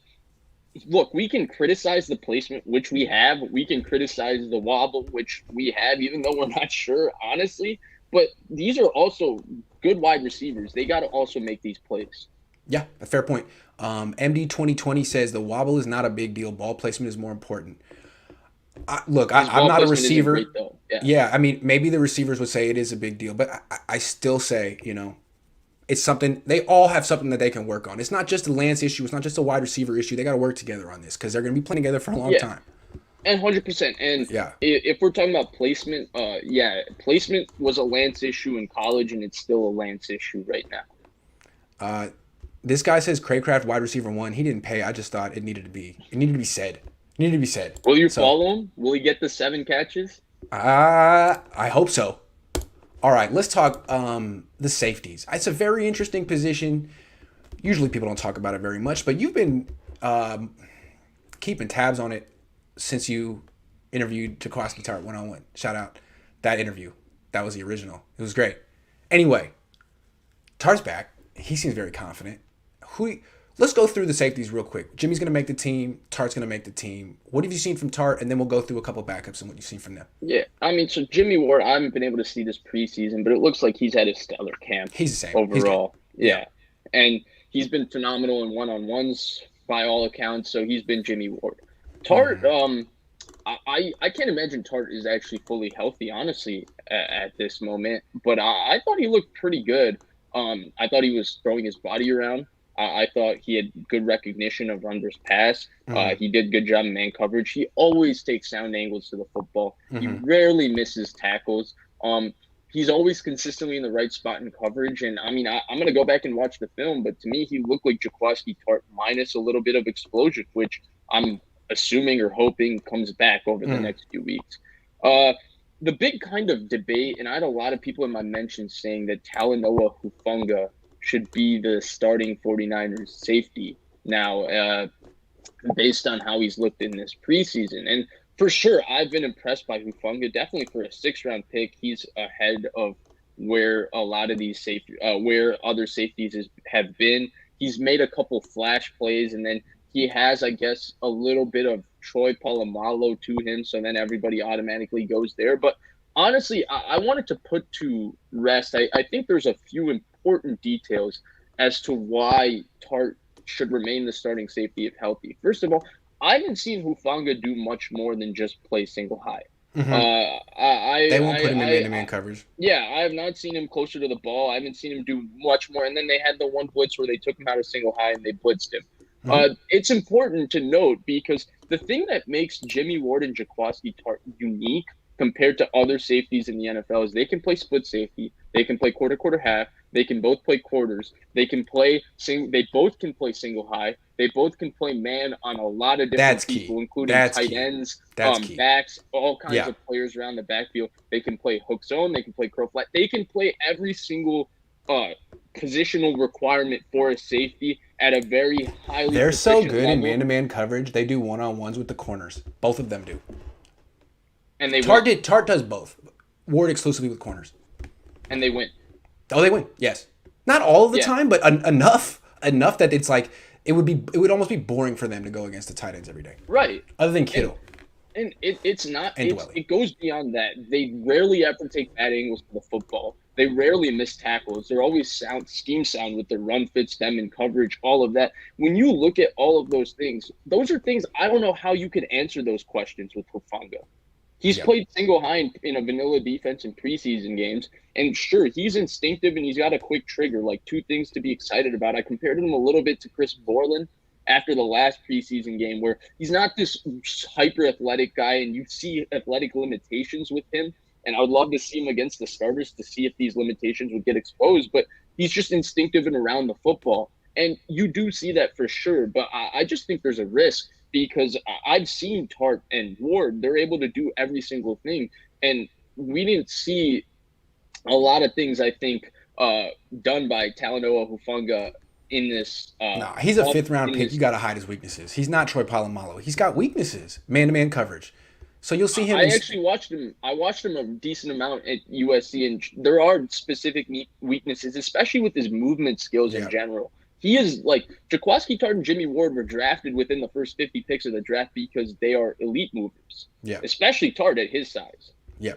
Look, we can criticize the placement, which we have. We can criticize the wobble, which we have, even though we're not sure, honestly. But these are also good wide receivers. They got to also make these plays. Yeah, a fair point. MD 2020 says the wobble is not a big deal. Ball placement is more important. I'm Ball not a placement isn't receiver. great, though. Yeah, I mean, maybe the receivers would say it is a big deal, but I still say, it's something, they all have something that they can work on. It's not just a Lance issue. It's not just a wide receiver issue. They got to work together on this because they're going to be playing together for a long time. And 100%. And Yeah. if we're talking about placement, placement was a Lance issue in college, and it's still a Lance issue right now. This guy says Craycraft wide receiver 1. He didn't pay. I just thought it needed to be said. It needed to be said. Will you follow him? Will he get the 7 catches? I hope so. All right, let's talk the safeties. It's a very interesting position. Usually people don't talk about it very much, but you've been keeping tabs on it since you interviewed Jaquiski Tartt one-on-one. Shout out that interview. That was the original. It was great. Anyway, Tartt's back. He seems very confident. Let's go through the safeties real quick. Jimmy's going to make the team. Tartt's going to make the team. What have you seen from Tartt? And then we'll go through a couple backups and what you've seen from them. Yeah, I mean, so Jimmy Ward, I haven't been able to see this preseason, but it looks like he's had a stellar camp. He's the same. Overall. Yeah. And he's been phenomenal in one-on-ones by all accounts, so he's been Jimmy Ward. Tartt, I can't imagine Tartt is actually fully healthy, honestly, at this moment, but I thought he looked pretty good. I thought he was throwing his body around. I thought he had good recognition of run versus pass. He did a good job in man coverage. He always takes sound angles to the football. He rarely misses tackles. He's always consistently in the right spot in coverage. And, I mean, I'm going to go back and watch the film, but to me, he looked like Jaquiski Tartt minus a little bit of explosion, which I'm assuming or hoping comes back over the next few weeks. The big kind of debate, and I had a lot of people in my mentions saying that Talanoa Hufanga should be the starting 49ers safety now, based on how he's looked in this preseason. And for sure, I've been impressed by Hufanga. Definitely for a 6th-round pick, he's ahead of where a lot of these where other safeties have been. He's made a couple flash plays, and then he has, I guess, a little bit of Troy Polamalu to him, so then everybody automatically goes there. But honestly, I wanted to put to rest. I think there's a few important details as to why Tartt should remain the starting safety if healthy. First of all, I haven't seen Hufanga do much more than just play single high. They won't put him in man-to-man coverage. Yeah, I have not seen him closer to the ball. I haven't seen him do much more. And then they had the one blitz where they took him out of single high and they blitzed him. It's important to note because the thing that makes Jimmy Ward and Jaquiski Tartt unique compared to other safeties in the NFL is they can play split safety, they can play quarter half, they can both play quarters, they both can play single high, they both can play man on a lot of different people, including tight ends, backs, all kinds of players around the backfield. They can play hook zone, they can play crow flat, they can play every single positional requirement for a safety at a very highly. They're so good in man-to-man coverage. They do one-on-ones with the corners. Both of them do. And they Tartt does both. Ward exclusively with corners. And they win. Oh, they win. Yes. Not all of the time, but enough that it's like it would almost be boring for them to go against the tight ends every day. Right. Other than Kittle. And it goes beyond that. They rarely ever take bad angles for the football. They rarely miss tackles. They're always scheme sound with their run fits, them in coverage, all of that. When you look at all of those are things I don't know how you could answer those questions with Hufanga. He's played single high in a vanilla defense in preseason games. And sure, he's instinctive and he's got a quick trigger, like two things to be excited about. I compared him a little bit to Chris Borland after the last preseason game where he's not this hyper athletic guy and you see athletic limitations with him. And I would love to see him against the starters to see if these limitations would get exposed. But he's just instinctive and around the football. And you do see that for sure. But I just think there's a risk because I've seen Tartt and Ward. They're able to do every single thing. And we didn't see a lot of things, I think, done by Talanoa Hufanga in this. He's a fifth-round pick. You got to hide his weaknesses. He's not Troy Polamalu. He's got weaknesses, man-to-man coverage. So you'll see him. I actually watched him. I watched him a decent amount at USC, and there are specific weaknesses, especially with his movement skills in general. He is like Jaquiski Tartt and Jimmy Ward were drafted within the first 50 picks of the draft because they are elite movers. Yeah. Especially Tartt at his size. Yeah.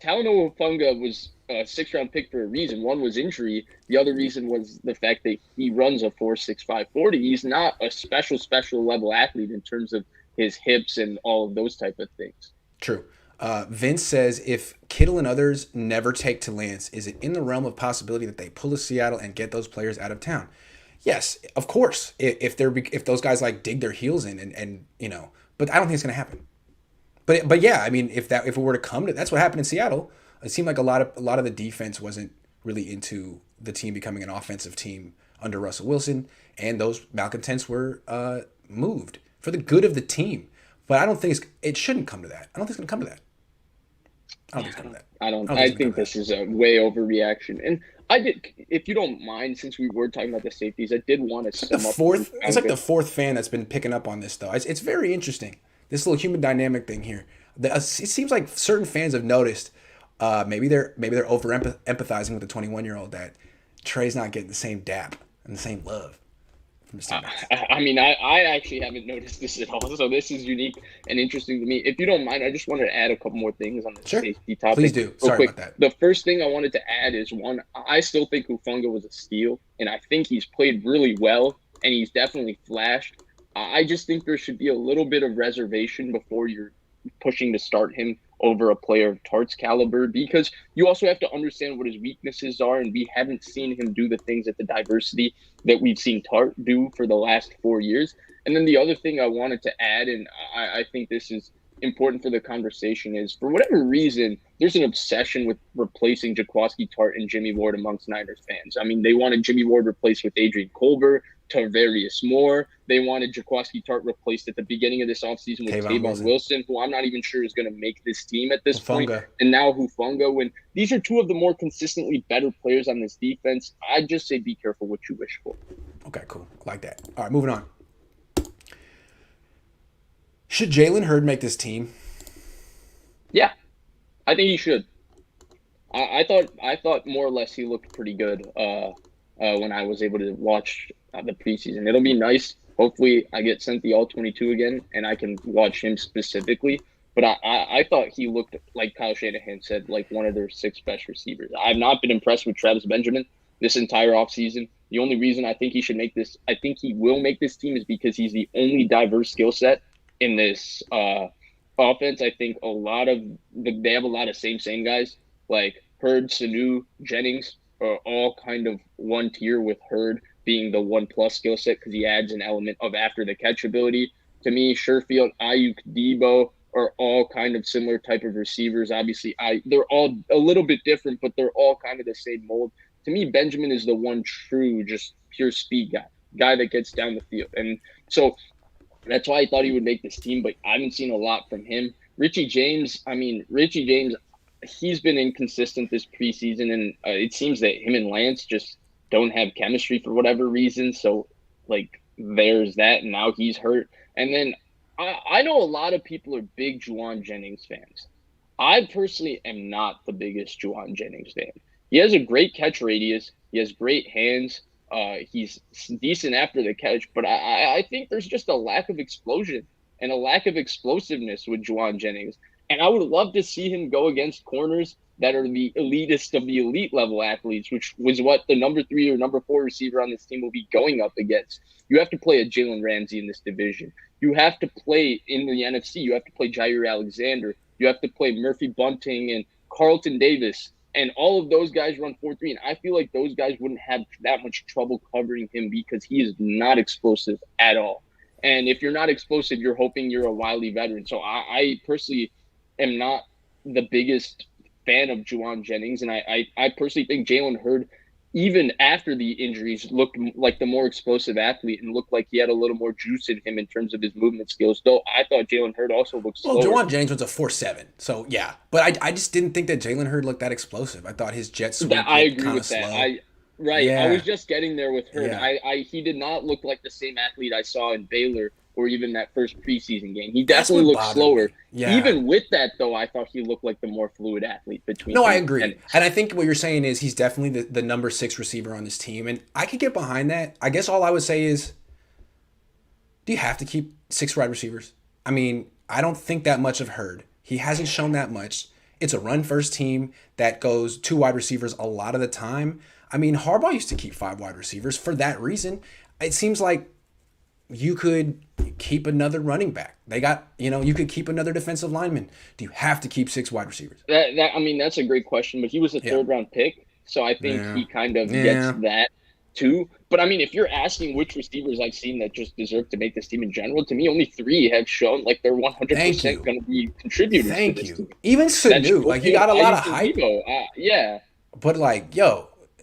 Talanoa Hufanga was a 6th-round pick for a reason. One was injury. The other reason was the fact that he runs a 4.65 40. He's not a special level athlete in terms of his hips and all of those type of things. True. Vince says, if Kittle and others never take to Lance, is it in the realm of possibility that they pull to Seattle and get those players out of town? Yes, of course. If those guys like dig their heels in and you know, but I don't think it's going to happen. But yeah, I mean, if it were to come to, that's what happened in Seattle. It seemed like a lot of the defense wasn't really into the team becoming an offensive team under Russell Wilson, and those malcontents were moved for the good of the team. But I don't think it shouldn't come to that. I don't think it's going to come to that. I think this is a way overreaction. And if you don't mind, since we were talking about the safeties, I did want to sum up. It's like the fourth fan that's been picking up on this, though. It's very interesting. This little human dynamic thing here. It seems like certain fans have noticed. Maybe they're over empathizing with the 21-year-old that Trey's not getting the same dap and the same love. I mean, I actually haven't noticed this at all, so this is unique and interesting to me. If you don't mind, I just wanted to add a couple more things on the safety topic. Please do. Sorry about that. The first thing I wanted to add is one, I still think Hufanga was a steal, and I think he's played really well, and he's definitely flashed. I just think there should be a little bit of reservation before you're pushing to start him over a player of Tartt's caliber, because you also have to understand what his weaknesses are, and we haven't seen him do the things at the diversity that we've seen Tartt do for the last 4 years. And then the other thing I wanted to add, and I think this is important for the conversation, is for whatever reason, there's an obsession with replacing Jaquiski Tartt and Jimmy Ward amongst Niners fans. I mean, they wanted Jimmy Ward replaced with Adrian Colbert, Tarvarius Moore. They wanted Jaquiski Tartt replaced at the beginning of this offseason with Tavon Wilson, who I'm not even sure is going to make this team at this point. And now Hufanga. When these are two of the more consistently better players on this defense, I'd just say be careful what you wish for. Okay, cool. I like that. All right, moving on. Should Jalen Hurd make this team? Yeah, I think he should. I thought more or less he looked pretty good when I was able to watch the preseason. It'll be nice. Hopefully I get sent the All-22 again and I can watch him specifically. But I thought he looked, like Kyle Shanahan said, like one of their 6 best receivers. I've not been impressed with Travis Benjamin this entire offseason. The only reason I think he will make this team is because he's the only diverse skill set in this offense, I think they have a lot of same guys like Hurd, Sanu, Jennings are all kind of one tier, with Hurd being the 1+ skill set because he adds an element of after the catch ability. To me, Sherfield, Ayuk, Debo are all kind of similar type of receivers. Obviously, they're all a little bit different, but they're all kind of the same mold. To me, Benjamin is the one true, just pure speed guy that gets down the field. And so that's why I thought he would make this team, but I haven't seen a lot from him. Richie James, he's been inconsistent this preseason, and it seems that him and Lance just don't have chemistry for whatever reason. So, like, there's that, and now he's hurt. And then I know a lot of people are big Juwan Jennings fans. I personally am not the biggest Juwan Jennings fan. He has a great catch radius. He has great hands. He's decent after the catch, but I think there's just a lack of explosion and a lack of explosiveness with Juwan Jennings. And I would love to see him go against corners that are the elitist of the elite level athletes, which was what the number 3 or number 4 receiver on this team will be going up against. You have to play a Jalen Ramsey in this division. You have to play in the NFC. You have to play Jair Alexander. You have to play Murphy Bunting and Carlton Davis. And all of those guys run 4-3, and I feel like those guys wouldn't have that much trouble covering him because he is not explosive at all. And if you're not explosive, you're hoping you're a wily veteran. So I personally am not the biggest fan of Juwan Jennings, and I personally think Jalen Hurd, even after the injuries, looked like the more explosive athlete and looked like he had a little more juice in him in terms of his movement skills. Though I thought Jalen Hurd also looked slower. Well, Juwan Jennings was a 4.7, so yeah. But I just didn't think that Jalen Hurd looked that explosive. I thought his jet sweep looked I agree kind of with that. slow. Yeah. I was just getting there with Hurd. Yeah. He did not look like the same athlete I saw in Baylor or even that first preseason game. He That's definitely what looked bothered slower. me. Yeah. Even with that, though, I thought he looked like the more fluid athlete between. No, I agree. And I think what you're saying is he's definitely the number 6 receiver on this team. And I could get behind that. I guess all I would say is, do you have to keep 6 wide receivers? I mean, I don't think that much of Hurd. He hasn't shown that much. It's a run-first team that goes 2 wide receivers a lot of the time. I mean, Harbaugh used to keep 5 wide receivers for that reason. It seems like you could keep another running back. You could keep another defensive lineman. Do you have to keep 6 wide receivers? That's a great question, but he was a third-round pick, so I think he kind of gets that too. But, I mean, if you're asking which receivers I've seen that just deserve to make this team in general, to me, only 3 have shown like they're 100% going to be contributors to this team. Even Sanu, he got a lot of hype. Yeah. But,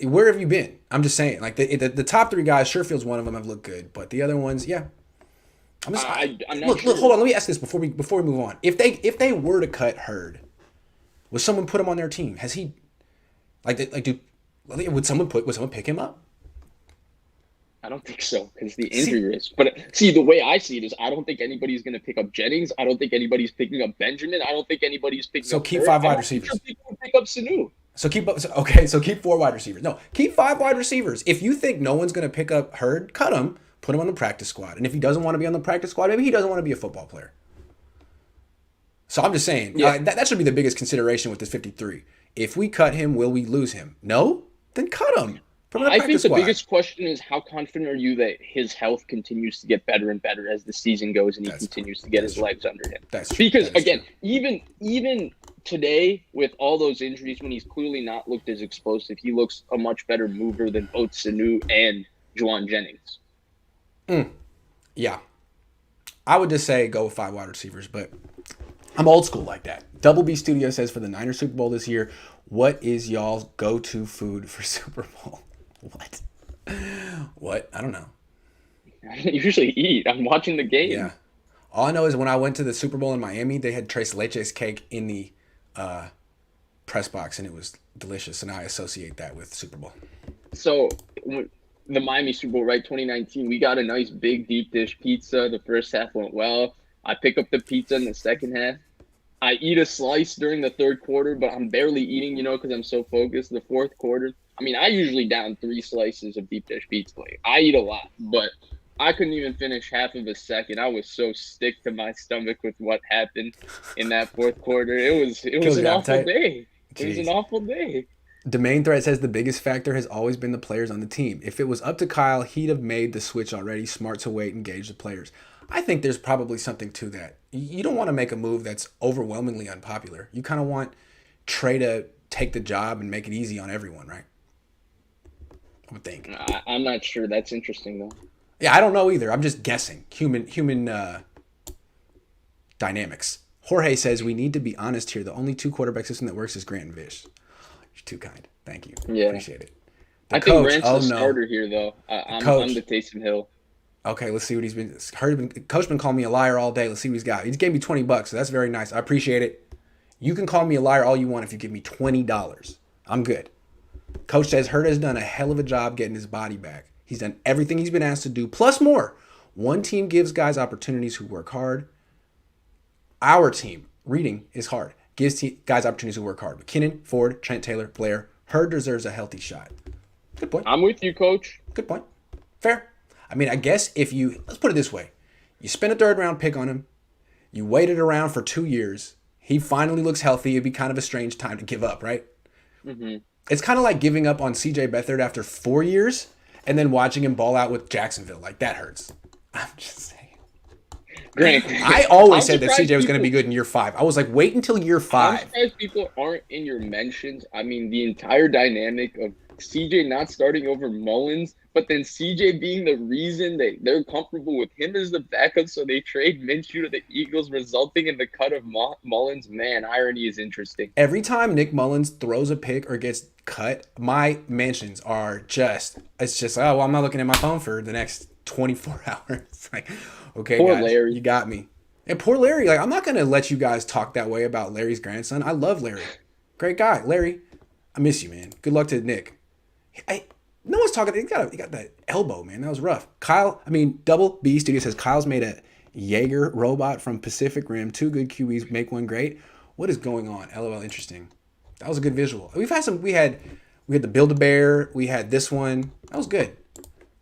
where have you been? I'm just saying, the top 3 guys, Sherfield's one of them, have looked good, but the other ones, yeah. I'm not look, hold on. Let me ask this before we move on. If they were to cut Hurd, would someone put him on their team? Has he, would someone pick him up? I don't think so because the injury risk. But see, the way I see it is, I don't think anybody's going to pick up Jennings. I don't think anybody's picking up Benjamin. I don't think anybody's picking up. So keep Hurd. 5 wide receivers. People will pick up Sanu. So keep 4 wide receivers. No, keep 5 wide receivers. If you think no one's going to pick up Hurd, cut him, put him on the practice squad. And if he doesn't want to be on the practice squad, maybe he doesn't want to be a football player. So I'm just saying, that should be the biggest consideration with this 53. If we cut him, will we lose him? No? Then cut him. I think the biggest question is, how confident are you that his health continues to get better and better as the season goes and he continues to get his legs under him? Because, again, even today, with all those injuries, when he's clearly not looked as explosive, he looks a much better mover than both Sanu and Juwan Jennings. Yeah. I would just say go with 5 wide receivers, but I'm old school like that. Double B Studio says, for the Niners Super Bowl this year, what is y'all's go-to food for Super Bowl? What? I don't know. I don't usually eat. I'm watching the game. Yeah. All I know is when I went to the Super Bowl in Miami, they had Tres Leches cake in the press box, and it was delicious, and I associate that with Super Bowl. So the Miami Super Bowl, right, 2019, we got a nice big deep dish pizza. The first half went well. I pick up the pizza in the second half. I eat a slice during the third quarter, but I'm barely eating, because I'm so focused. The fourth quarter, I mean, I usually down 3 slices of deep dish pizza. I eat a lot, but I couldn't even finish half of a second. I was so sick to my stomach with what happened in that fourth quarter. It was an awful day. Jeez. It was an awful day. Domain Threat says the biggest factor has always been the players on the team. If it was up to Kyle, he'd have made the switch already. Smart to wait and gauge the players. I think there's probably something to that. You don't want to make a move that's overwhelmingly unpopular. You kind of want Trey to take the job and make it easy on everyone, right? I would think. I'm not sure. That's interesting though. Yeah, I don't know either. I'm just guessing. Human dynamics. Jorge says we need to be honest here. The only two quarterback system that works is Grant and Vish. You're too kind. Thank you. Yeah. Appreciate it. I think Grant's the starter here, though. I'm the Taysom Hill. Okay, let's see what he's been. Coach been calling me a liar all day. Let's see what he's got. He gave me $20, so that's very nice. I appreciate it. You can call me a liar all you want if you give me $20. I'm good. Coach says Hurd has done a hell of a job getting his body back. He's done everything he's been asked to do, plus more. One team gives guys opportunities who work hard. Our team, reading is hard, gives guys opportunities who work hard. McKinnon, Ford, Trent Taylor, Blair. Hurd deserves a healthy shot. Good point. I'm with you, Coach. Good point. Fair. I mean, I guess let's put it this way. You spent a third-round pick on him. You waited around for 2 years. He finally looks healthy. It'd be kind of a strange time to give up, right? Mm-hmm. It's kind of like giving up on C.J. Beathard after 4 years and then watching him ball out with Jacksonville. Like, that hurts. I'm just saying. Grant. I always said that CJ was going to be good in year 5. I was like, wait until year 5. I'm surprised people aren't in your mentions. I mean, the entire dynamic of CJ not starting over Mullins, but then CJ being the reason that they're comfortable with him as the backup, so they trade Minshew to the Eagles, resulting in the cut of Mullins. Man, irony is interesting. Every time Nick Mullins throws a pick or gets cut, my mentions are it's just, oh, well, I'm not looking at my phone for the next 24 hours. Like, okay, poor guys, Larry. You got me. And poor Larry. Like, I'm not going to let you guys talk that way about Larry's grandson. I love Larry. Great guy. Larry, I miss you, man. Good luck to Nick. No one's talking. He got that elbow, man. That was rough. Double B Studio says Kyle's made a Jaeger robot from Pacific Rim. 2 good QBs make one great. What is going on? LOL, interesting. That was a good visual. We had the Build-A-Bear. We had this one. That was good.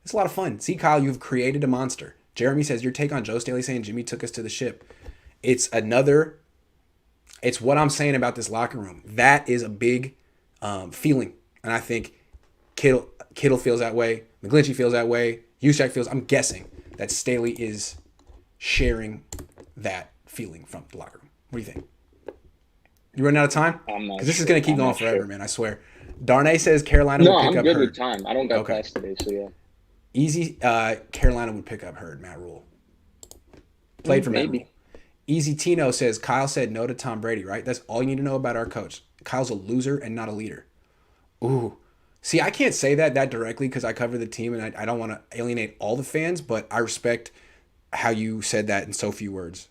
It's a lot of fun. See, Kyle, you've created a monster. Jeremy says, your take on Joe Staley saying Jimmy took us to the ship. It's what I'm saying about this locker room. That is a big feeling. And I think Kittle feels that way. McGlinchey feels that way. Juszczyk feels, I'm guessing, that Staley is sharing that feeling from the locker room. What do you think? You running out of time? I'm not. Because this is going to keep going forever, man. I swear. Darnay says Carolina would pick up Hurd. No, I'm good with time. I don't got class today, so yeah. Easy. Carolina would pick up Hurd. Matt Rule played for Matt Rule. Easy Tino says Kyle said no to Tom Brady. Right. That's all you need to know about our coach. Kyle's a loser and not a leader. Ooh. See, I can't say that directly because I cover the team and I don't want to alienate all the fans, but I respect how you said that in so few words.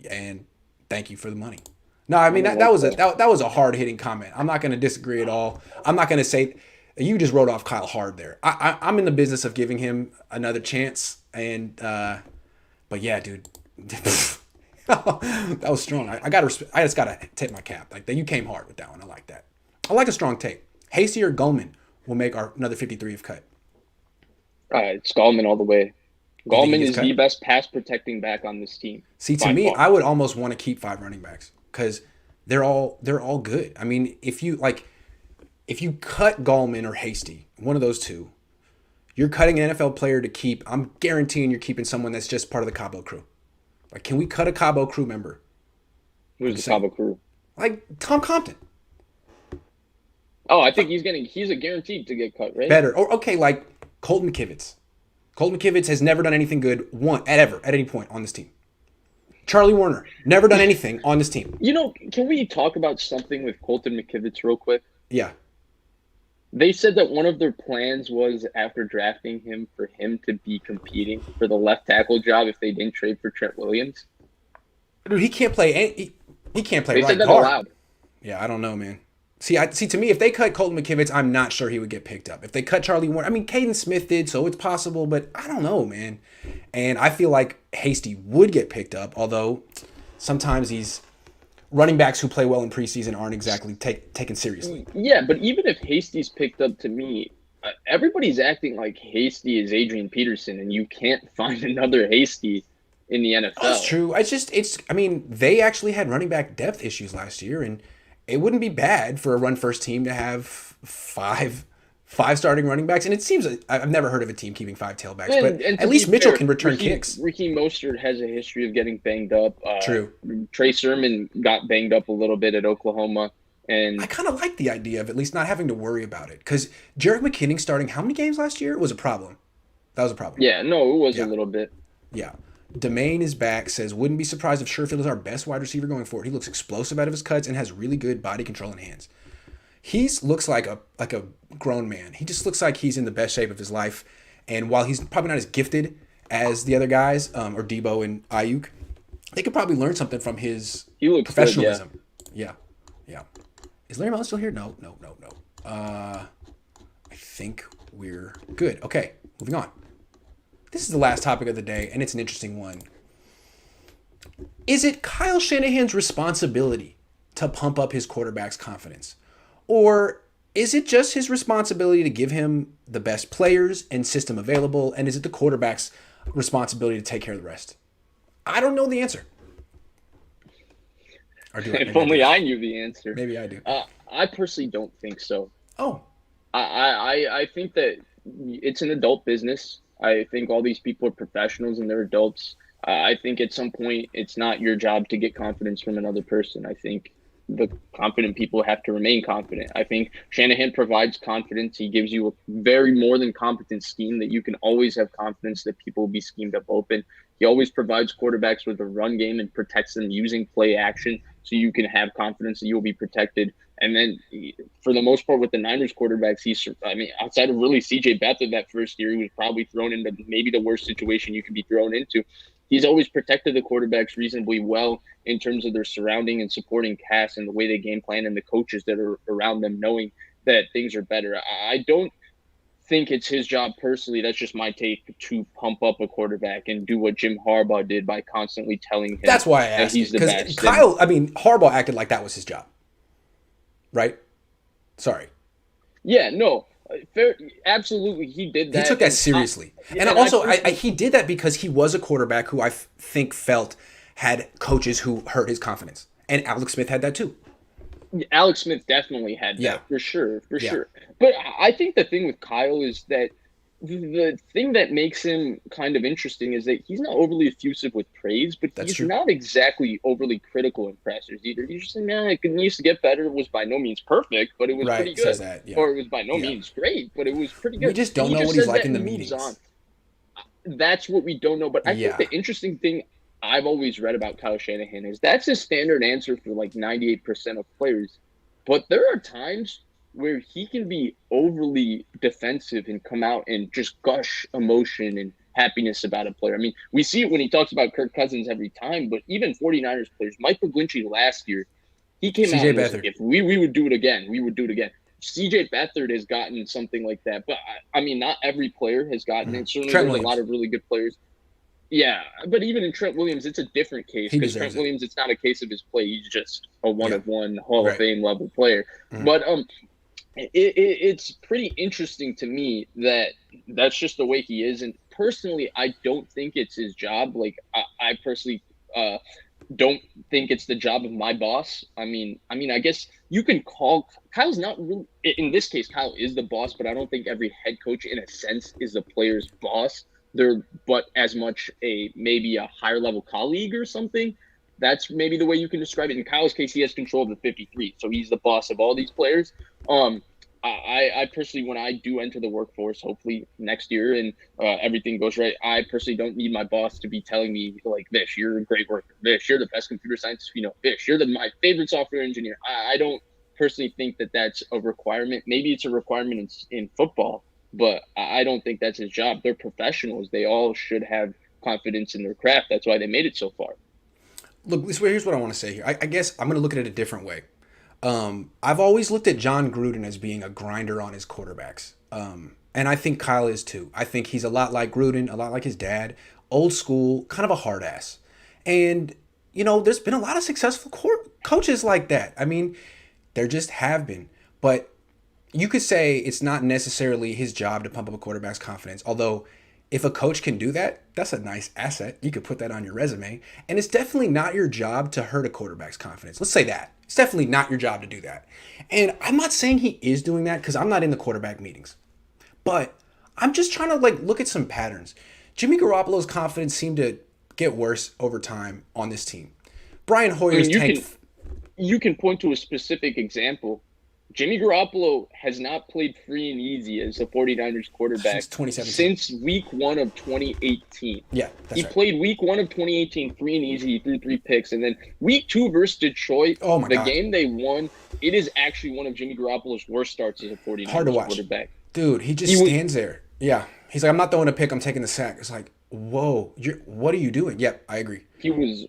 And thank you for the money. No, I mean that was a hard hitting comment. I'm not going to disagree at all. I'm not going to say you just wrote off Kyle hard there. I'm in the business of giving him another chance, and but yeah, dude, that was strong. I just gotta tip my cap. Like that, you came hard with that one. I like that. I like a strong take. Hasty or Goldman will make another 53 if cut. It's Gallman all the way. Gallman is the best pass protecting back on this team. See, to me, I would almost want to keep 5 running backs because they're all good. I mean, if you cut Gallman or Hasty, one of those two, you're cutting an NFL player to keep. I'm guaranteeing you're keeping someone that's just part of the Cabo crew. Like, can we cut a Cabo crew member? Who's the Cabo crew? Like Tom Compton. Oh, I think he's a guaranteed to get cut, right? Better. Or okay, like Colton McKivitz. Colton McKivitz has never done anything good at any point on this team. Charlie Warner, never done anything on this team. You know, can we talk about something with Colton McKivitz real quick? Yeah. They said that one of their plans was after drafting him for him to be competing for the left tackle job if they didn't trade for Trent Williams. Dude, he can't play. He can't play they right said that guard. aloud. Yeah, I don't know, man. See, to me, if they cut Colton McKivitz, I'm not sure he would get picked up. If they cut Charlie Warner, I mean, Caden Smith did, so it's possible, but I don't know, man. And I feel like Hasty would get picked up, although sometimes these running backs who play well in preseason aren't exactly taken seriously. Yeah, but even if Hasty's picked up, to me, everybody's acting like Hasty is Adrian Peterson, and you can't find another Hasty in the NFL. That's true. I mean, they actually had running back depth issues last year, and it wouldn't be bad for a run first team to have five starting running backs. And it seems I've never heard of a team keeping 5 tailbacks, but And at to be least Mitchell fair, can return kicks. Ricky Mostert has a history of getting banged up. True. Trey Sermon got banged up a little bit at Oklahoma. And I kind of like the idea of at least not having to worry about it, because Jerick McKinnon starting how many games last year was a problem. That was a problem. Yeah, no, it was a little bit. Yeah. Domain is back, says, wouldn't be surprised if Sherfield is our best wide receiver going forward. He looks explosive out of his cuts and has really good body control and hands. He looks like a grown man. He just looks like he's in the best shape of his life. And while he's probably not as gifted as the other guys, or Debo and Ayuk, they could probably learn something from his professionalism. Good, yeah. Is Larry Mullen still here? No. I think we're good. Okay, moving on. This is the last topic of the day, and it's an interesting one. Is it Kyle Shanahan's responsibility to pump up his quarterback's confidence? Or is it just his responsibility to give him the best players and system available? And is it the quarterback's responsibility to take care of the rest? I don't know the answer. Or do if only I knew the answer. Maybe I do. I personally don't think so. Oh. I think that it's an adult business. I think all these people are professionals and they're adults. I think at some point it's not your job to get confidence from another person. I think the confident people have to remain confident. I think Shanahan provides confidence. He gives you a very more than competent scheme that you can always have confidence that people will be schemed up open. He always provides quarterbacks with a run game and protects them using play action, so you can have confidence that you'll be protected. And then for the most part with the Niners quarterbacks, outside of really CJ Beathard that first year, he was probably thrown into maybe the worst situation you could be thrown into. He's always protected the quarterbacks reasonably well in terms of their surrounding and supporting cast and the way they game plan and the coaches that are around them knowing that things are better. I don't think it's his job personally. That's just my take, to pump up a quarterback and do what Jim Harbaugh did by constantly telling him that's why I asked that he's the best. Harbaugh acted like that was his job. Right? Sorry. Yeah, no. Fair, absolutely, he did that. He took that seriously. He did that because he was a quarterback who I think felt had coaches who hurt his confidence. And Alex Smith had that too. Alex Smith definitely had that, for sure. But I think the thing with Kyle is that the thing that makes him kind of interesting is that he's not overly effusive with praise, but he's not exactly overly critical in pressers either. He's just saying, it needs to get better. It was by no means perfect, but it was pretty good. Says that, Or it was by no means great, but it was pretty good. We just don't know what he's like in the meetings. That's what we don't know. But I think the interesting thing I've always read about Kyle Shanahan is that's his standard answer for like 98% of players. But there are times where he can be overly defensive and come out and just gush emotion and happiness about a player. I mean, we see it when he talks about Kirk Cousins every time, but even 49ers players, Mike McGlinchey last year, he came out and was like, if we would do it again, we would do it again. CJ Beathard has gotten something like that, but I mean, not every player has gotten it. Certainly there's a lot of really good players. Yeah, but even in Trent Williams, it's a different case, because Trent Williams, it's not a case of his play. He's just a one-of-one Hall of Fame level player. But it's pretty interesting to me that that's just the way he is. And personally, I don't think it's his job. Like, I personally don't think it's the job of my boss. I mean, I guess you can call Kyle's not really, in this case, Kyle is the boss, but I don't think every head coach in a sense is the player's boss. They're but as much maybe a higher level colleague or something. That's maybe the way you can describe it. In Kyle's case, he has control of the 53, so he's the boss of all these players. I personally, when I do enter the workforce, hopefully next year, and everything goes right, I personally don't need my boss to be telling me, like, Vish, you're a great worker. Vish, you're the best computer scientist we know. Vish, you're my favorite software engineer. I don't personally think that that's a requirement. Maybe it's a requirement in football, but I don't think that's his job. They're professionals. They all should have confidence in their craft. That's why they made it so far. Look, here's what I want to say here. I guess I'm going to look at it a different way. I've always looked at John Gruden as being a grinder on his quarterbacks. And I think Kyle is too. I think he's a lot like Gruden, a lot like his dad, old school, kind of a hard ass. And, there's been a lot of successful coaches like that. I mean, there just have been. But you could say it's not necessarily his job to pump up a quarterback's confidence, although if a coach can do that, that's a nice asset. You could put that on your resume. And it's definitely not your job to hurt a quarterback's confidence. Let's say that. It's definitely not your job to do that. And I'm not saying he is doing that because I'm not in the quarterback meetings. But I'm just trying to like look at some patterns. Jimmy Garoppolo's confidence seemed to get worse over time on this team. Brian Hoyer's tank. You can point to a specific example. Jimmy Garoppolo has not played free and easy as a 49ers quarterback since week 1 of 2018. Yeah, he played week 1 of 2018 free and easy. He threw 3 picks. And then week 2 versus Detroit, the game they won, it is actually one of Jimmy Garoppolo's worst starts as a 49ers quarterback. Dude, he stands there. Yeah. He's like, I'm not throwing a pick. I'm taking the sack. It's like, whoa, what are you doing? Yep, I agree. He was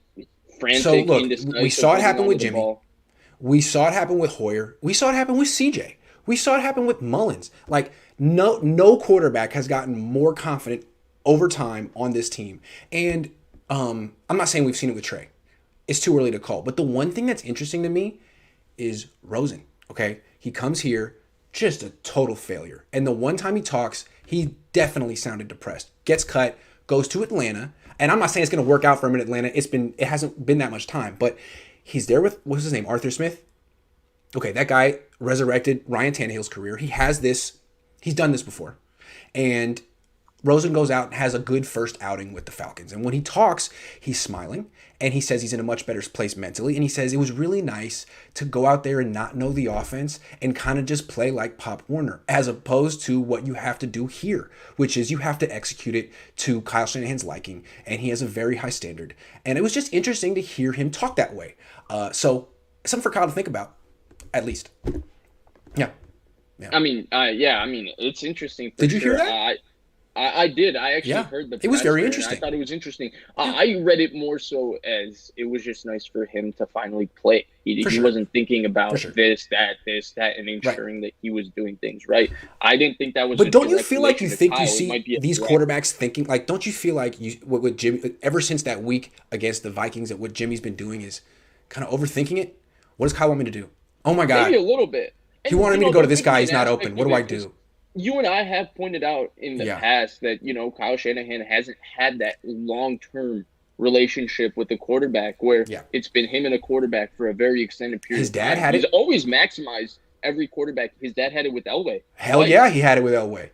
frantic. So, look, we saw it happen with Jimmy. We saw it happen with Hoyer. We saw it happen with CJ. We saw it happen with Mullins. Like, no quarterback has gotten more confident over time on this team. And I'm not saying we've seen it with Trey. It's too early to call. But the one thing that's interesting to me is Rosen, okay? He comes here, just a total failure. And the one time he talks, he definitely sounded depressed. Gets cut, goes to Atlanta. And I'm not saying it's going to work out for him in Atlanta. It hasn't been that much time. But he's there with, what's his name, Arthur Smith? Okay, that guy resurrected Ryan Tannehill's career. He's done this before. And Rosen goes out and has a good first outing with the Falcons. And when he talks, he's smiling. And he says he's in a much better place mentally. And he says it was really nice to go out there and not know the offense and kind of just play like Pop Warner, as opposed to what you have to do here, which is you have to execute it to Kyle Shanahan's liking. And he has a very high standard. And it was just interesting to hear him talk that way. So something for Kyle to think about, at least. Yeah. I mean, it's interesting. Did you hear that? I did. I actually heard the. It was very interesting. I thought it was interesting. I read it more so as it was just nice for him to finally play. He wasn't thinking about this, that, and ensuring that he was doing things right. I didn't think that was. But don't you feel like you see these quarterbacks thinking like? Don't you feel like what Jimmy ever since that week against the Vikings that what Jimmy's been doing is kind of overthinking it? What does Kyle want me to do? Oh my God! Maybe a little bit. He wanted me to go to this guy. He's not open. What do I do? You and I have pointed out in the past that, Kyle Shanahan hasn't had that long-term relationship with the quarterback where it's been him and a quarterback for a very extended period of time. His dad had it. He's always maximized every quarterback. His dad had it with Elway. Hell yeah, he had it with Elway.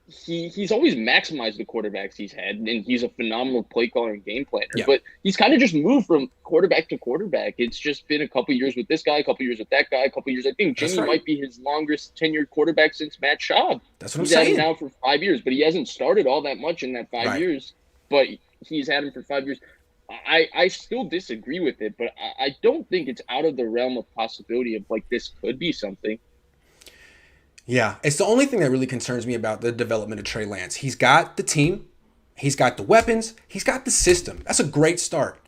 He's always maximized the quarterbacks he's had, and he's a phenomenal play caller and game planner. Yeah. But he's kind of just moved from quarterback to quarterback. It's just been a couple years with this guy, a couple years with that guy, a couple years. I think Jimmy might be his longest tenured quarterback since Matt Schaub. That's what I'm saying. He's had him now for 5 years, but he hasn't started all that much in that 5 years. But he's had him for 5 years. I still disagree with it, but I don't think it's out of the realm of possibility of like this could be something. Yeah, it's the only thing that really concerns me about the development of Trey Lance. He's got the team, he's got the weapons, he's got the system. That's a great start.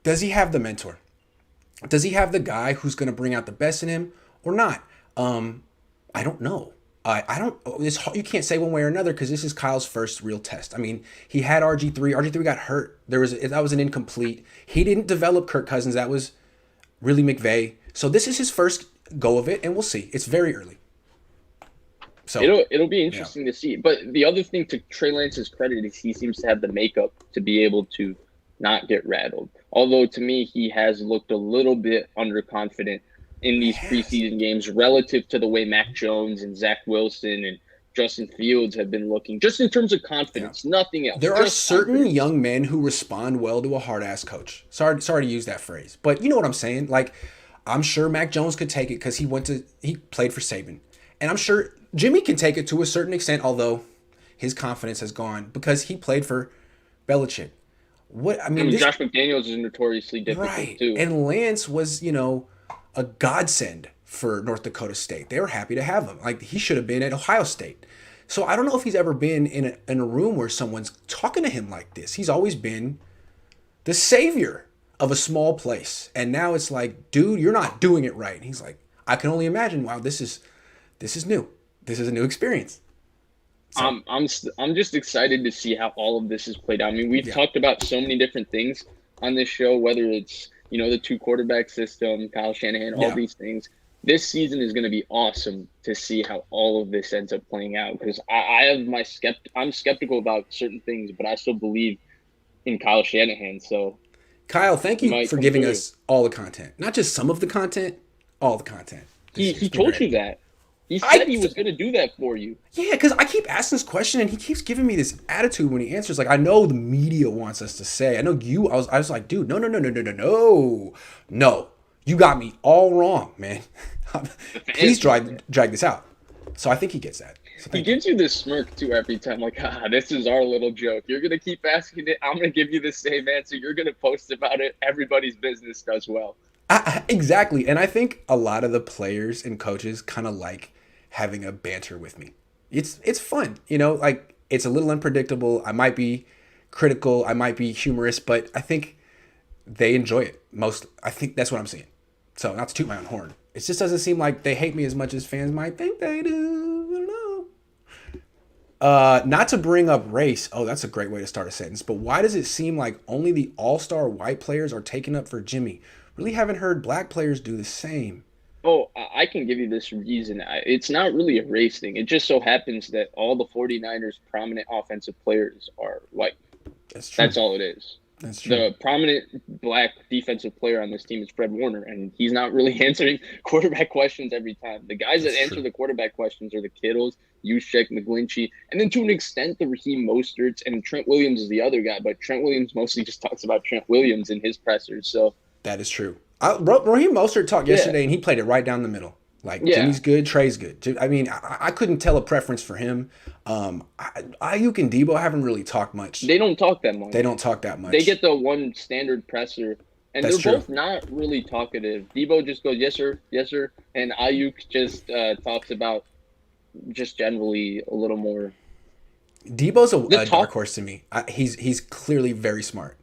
Does he have the mentor? Does he have the guy who's going to bring out the best in him or not? I don't know. I don't. You can't say one way or another because this is Kyle's first real test. I mean, he had RG3. RG3 got hurt. That was an incomplete. He didn't develop Kirk Cousins. That was really McVay. So this is his first go of it, and we'll see. It's very early. So it'll be interesting to see. But the other thing to Trey Lance's credit is he seems to have the makeup to be able to not get rattled. Although to me, he has looked a little bit underconfident in these preseason games relative to the way Mac Jones and Zach Wilson and Justin Fields have been looking, just in terms of confidence, nothing else. There are certain young men who respond well to a hard-ass coach. Sorry to use that phrase, but you know what I'm saying? Like, I'm sure Mac Jones could take it because he played for Saban. And I'm sure Jimmy can take it to a certain extent, although his confidence has gone because he played for Belichick. Josh McDaniels is notoriously difficult too. And Lance was, a godsend for North Dakota State. They were happy to have him. Like, he should have been at Ohio State. So I don't know if he's ever been in a room where someone's talking to him like this. He's always been the savior of a small place. And now it's like, dude, you're not doing it right. And he's like, I can only imagine, wow, this is new. This is a new experience. So. I'm just excited to see how all of this is played out. I mean, we've talked about so many different things on this show, whether it's, the 2 quarterback system, Kyle Shanahan, all these things. this season is going to be awesome to see how all of this ends up playing out because I have I'm skeptical about certain things, but I still believe in Kyle Shanahan. So Kyle, thank it you might for come giving through. us all the content, not just some of the content, all the content this year. He It's been told great. you that. He said I he was going to do that for you. Yeah, because I keep asking this question and he keeps giving me this attitude when he answers. Like, I know the media wants us to say. I know you. I was like, dude, no, no, no, no, no, no, no, no. You got me all wrong, man. The Please fans want it. drag this out. So I think he gets that. So He thank you. gives you this smirk too every time, like, this is our little joke. You're gonna keep asking it. I'm gonna give you the same answer. You're gonna post about it. Everybody's business does well. Exactly, and I think a lot of the players and coaches kind of like having a banter with me. It's fun, like it's a little unpredictable. I might be critical, I might be humorous, but I think they enjoy it most. I think that's what I'm seeing. So not to toot my own horn, it just doesn't seem like they hate me as much as fans might think they do. I don't know. Not to bring up race. Oh, that's a great way to start a sentence. But why does it seem like only the all-star white players are taken up for Jimmy? Really haven't heard black players do the same. Oh, I can give you this reason. It's not really a race thing. It just so happens that all the 49ers prominent offensive players are white. That's true. That's all it is. That's true. The prominent black defensive player on this team is Fred Warner, and he's not really answering quarterback questions every time. The guys that That's answer true. the quarterback questions are the Kittles, Juszczyk, McGlinchey, and then to an extent the Raheem Mosterts, and Trent Williams is the other guy, but Trent Williams mostly just talks about Trent Williams in his pressers. So, That is true. Raheem Mostert talked yeah, yesterday, and he played it right down the middle. Like yeah. Jimmy's good, Trey's good. I mean, I couldn't tell a preference for him. Ayuk and Debo haven't really talked much. They don't talk that They much. don't talk that They much. get the one standard presser, and That's they're true. both not really talkative. Debo just goes, yes, sir. And Ayuk just talks about just generally a little more. Debo's The a dark talk, horse to me. He's clearly very smart,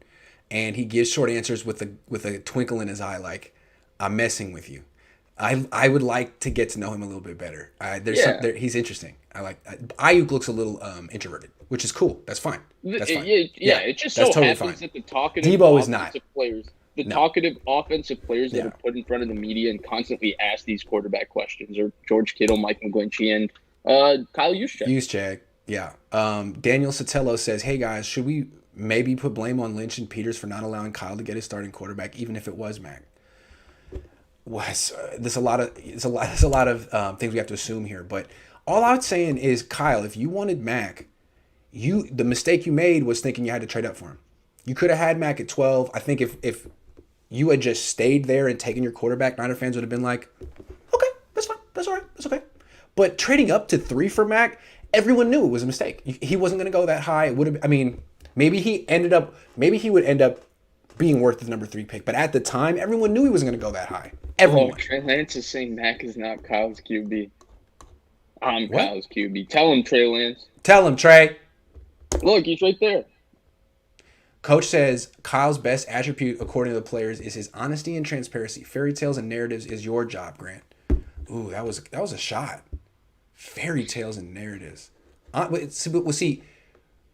and he gives short answers with a twinkle in his eye, like I'm messing with you. I would like to get to know him a little bit better. yeah. He's interesting. I like Ayuk looks a little introverted, which is cool. That's fine. That's fine. Yeah, Yeah, it just that's so totally happens fine. that the talkative Debo is not. offensive players, the No. talkative offensive players that Yeah. are put in front of the media and constantly ask these quarterback questions are George Kittle, Mike McGlinchey, and Kyle Juszczyk. Use check. Yeah. Daniel Sotelo says, "Hey guys, should we maybe put blame on Lynch and Peters for not allowing Kyle to get his starting quarterback, even if it was Mac?" Was there's a lot of there's a lot of things we have to assume here, but all I'm saying is, Kyle, if you wanted Mac, the mistake you made was thinking you had to trade up for him. You could have had Mac at 12. I think if you had just stayed there and taken your quarterback, Niner fans would have been like, okay, that's fine, that's all right, that's okay. But trading up to 3 for Mac, everyone knew it was a mistake. He wasn't going to go that high. It would have. I mean, maybe he would end up being worth the number 3 pick. But at the time, everyone knew he wasn't going to go that high. Oh, Everyone. Trey Lance is saying Mac is not Kyle's QB. I'm What? Kyle's QB. Tell him, Trey Lance. Tell him, Trey. Look, he's right there. Coach says Kyle's best attribute, according to the players, is his honesty and transparency. Fairy tales and narratives is your job, Grant. Ooh, that was a shot. Fairy tales and narratives. See,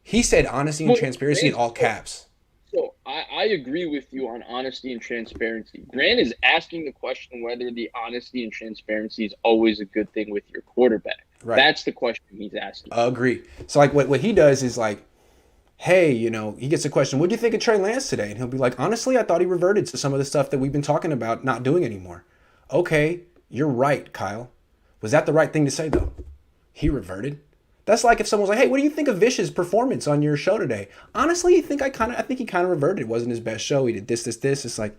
he said honesty and Well, transparency in all caps. So I agree with you on honesty and transparency. Grant is asking the question whether the honesty and transparency is always a good thing with your quarterback. Right. That's the question he's asking. Agree. So like what he does is like, hey, he gets a question, what do you think of Trey Lance today? And he'll be like, honestly, I thought he reverted to some of the stuff that we've been talking about not doing anymore. Okay, you're right, Kyle. Was that the right thing to say though? He reverted. That's like if someone's like, "Hey, what do you think of Vish's performance on your show today?" Honestly, I think he kind of reverted. It wasn't his best show. He did this. It's like,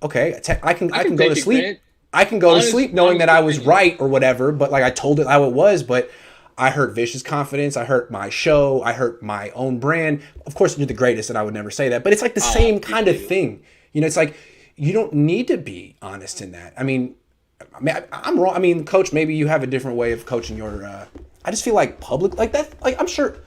okay, I can go take to it, sleep. Grant. I can go to sleep knowing that I was Opinion. right or whatever. But like I told it how it was. But I hurt Vish's confidence. I hurt my show. I hurt my own brand. Of course, you're the greatest, and I would never say that. But it's like the same kind of thing. It's like you don't need to be honest in that. I mean, I'm wrong. I mean, coach, maybe you have a different way of coaching your. I just feel like public like that. Like I'm sure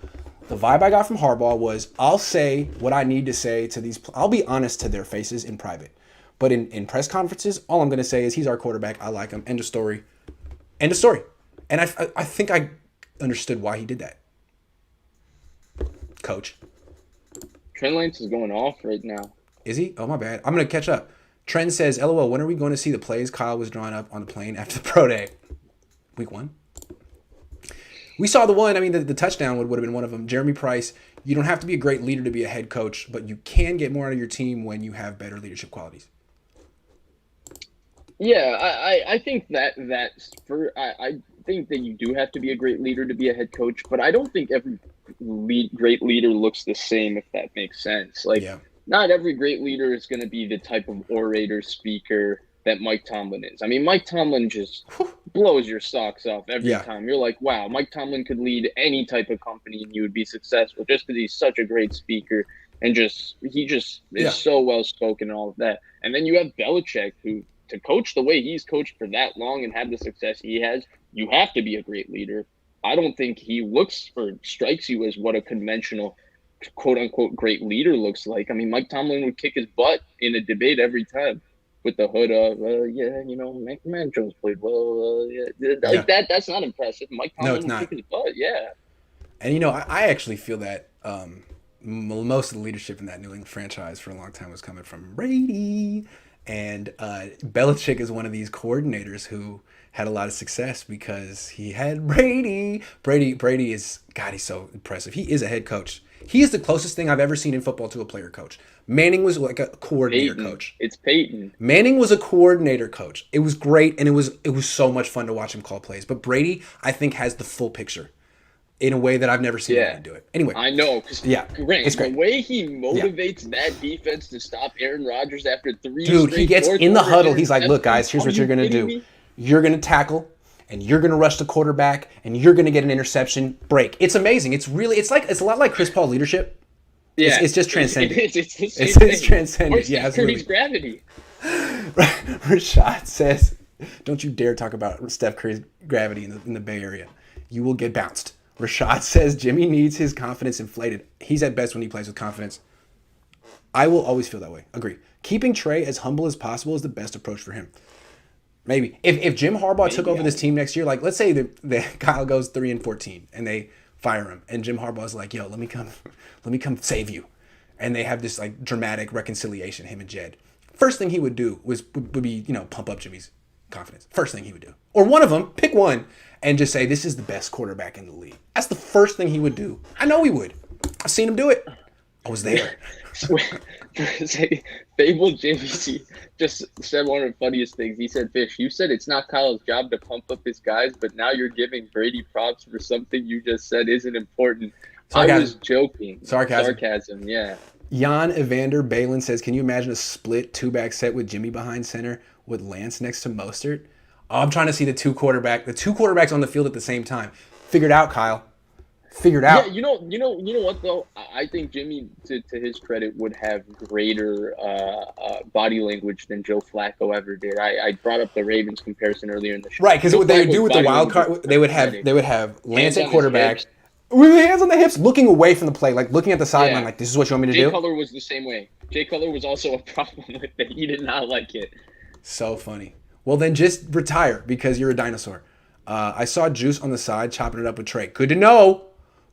the vibe I got from Harbaugh was I'll say what I need to say to these. I'll be honest to their faces in private, but in press conferences, all I'm going to say is he's our quarterback. I like him. End of story. End of story. And I think I understood why he did that. Coach, Trey Lance is going off right now. is he? Oh my bad. I'm going to catch up. Trent says, LOL, when are we going to see the plays Kyle was drawing up on the plane after the pro day? Week 1. We saw the one. I mean, the touchdown would have been one of them. Jeremy Price, you don't have to be a great leader to be a head coach, but you can get more out of your team when you have better leadership qualities. Yeah, I think that's for I think that you do have to be a great leader to be a head coach, but I don't think every great leader looks the same, if that makes sense. Like, not every great leader is going to be the type of orator speaker that Mike Tomlin is. I mean, Mike Tomlin just blows your socks off every time. You're like, wow, Mike Tomlin could lead any type of company and you would be successful just because he's such a great speaker and he just is so well spoken and all of that. And then you have Belichick, who, to coach the way he's coached for that long and have the success he has, you have to be a great leader. I don't think he strikes you as what a conventional quote unquote great leader looks like. I mean, Mike Tomlin would kick his butt in a debate every time with the hood of, Man Jones played well. That's not impressive. Mike Tomlin would kick his butt, And, I actually feel that most of the leadership in that New England franchise for a long time was coming from Brady. And Belichick is one of these coordinators who had a lot of success because he had Brady. Brady is, God, he's so impressive. He is a head coach. He is the closest thing I've ever seen in football to a player coach. Manning was like a coordinator coach. It's Peyton. Manning was a coordinator coach. It was great, and it was so much fun to watch him call plays. But Brady, I think, has the full picture in a way that I've never seen him do it. Anyway. I know. It's great. The way he motivates that defense to stop Aaron Rodgers after 3 Dude, he gets in the huddle. He's like, look, guys, here's what you're going to do. Me? You're going to tackle, and you're going to rush the quarterback, and you're going to get an interception break. It's amazing. It's a lot like Chris Paul leadership. Yeah. It's just transcendent. It's transcendent. Yeah, Curry's gravity. Rashad says, don't you dare talk about Steph Curry's gravity in the Bay Area. You will get bounced. Rashad says Jimmy needs his confidence inflated. He's at best when he plays with confidence. I will always feel that way. Agree. Keeping Trey as humble as possible is the best approach for him. Maybe. If Jim Harbaugh took over this team next year, like let's say that Kyle goes 3-14 and they fire him and Jim Harbaugh's like, yo, let me come save you. And they have this like dramatic reconciliation, him and Jed. First thing he would do would be, pump up Jimmy's confidence. First thing he would do. Or one of them, pick one, and just say, this is the best quarterback in the league. That's the first thing he would do. I know he would. I've seen him do it. I was there. Fable Jimmy just said one of the funniest things. He said, Fish, you said it's not Kyle's job to pump up his guys, but now you're giving Brady props for something you just said isn't important. Sarcasm. I was joking. Sarcasm, yeah. Jan Evander Balin says, can you imagine a split 2-back set with Jimmy behind center with Lance next to Mostert? Oh, I'm trying to see the two quarterbacks on the field at the same time. Figure it out, Kyle. Figure it out. Yeah, you know what though? I think Jimmy, to his credit, would have greater body language than Joe Flacco ever did. I brought up the Ravens comparison earlier in the show. Right, because what they would do with the wild card, they would have Lance at quarterback with hands on the hips, looking away from the play, like looking at the sideline, like this is what you want me to do. Jay Cutler was the same way. Jay Cutler was also a problem with it. He did not like it. So funny. Well, then just retire because you're a dinosaur. I saw Juice on the side chopping it up with Trey. Good to know.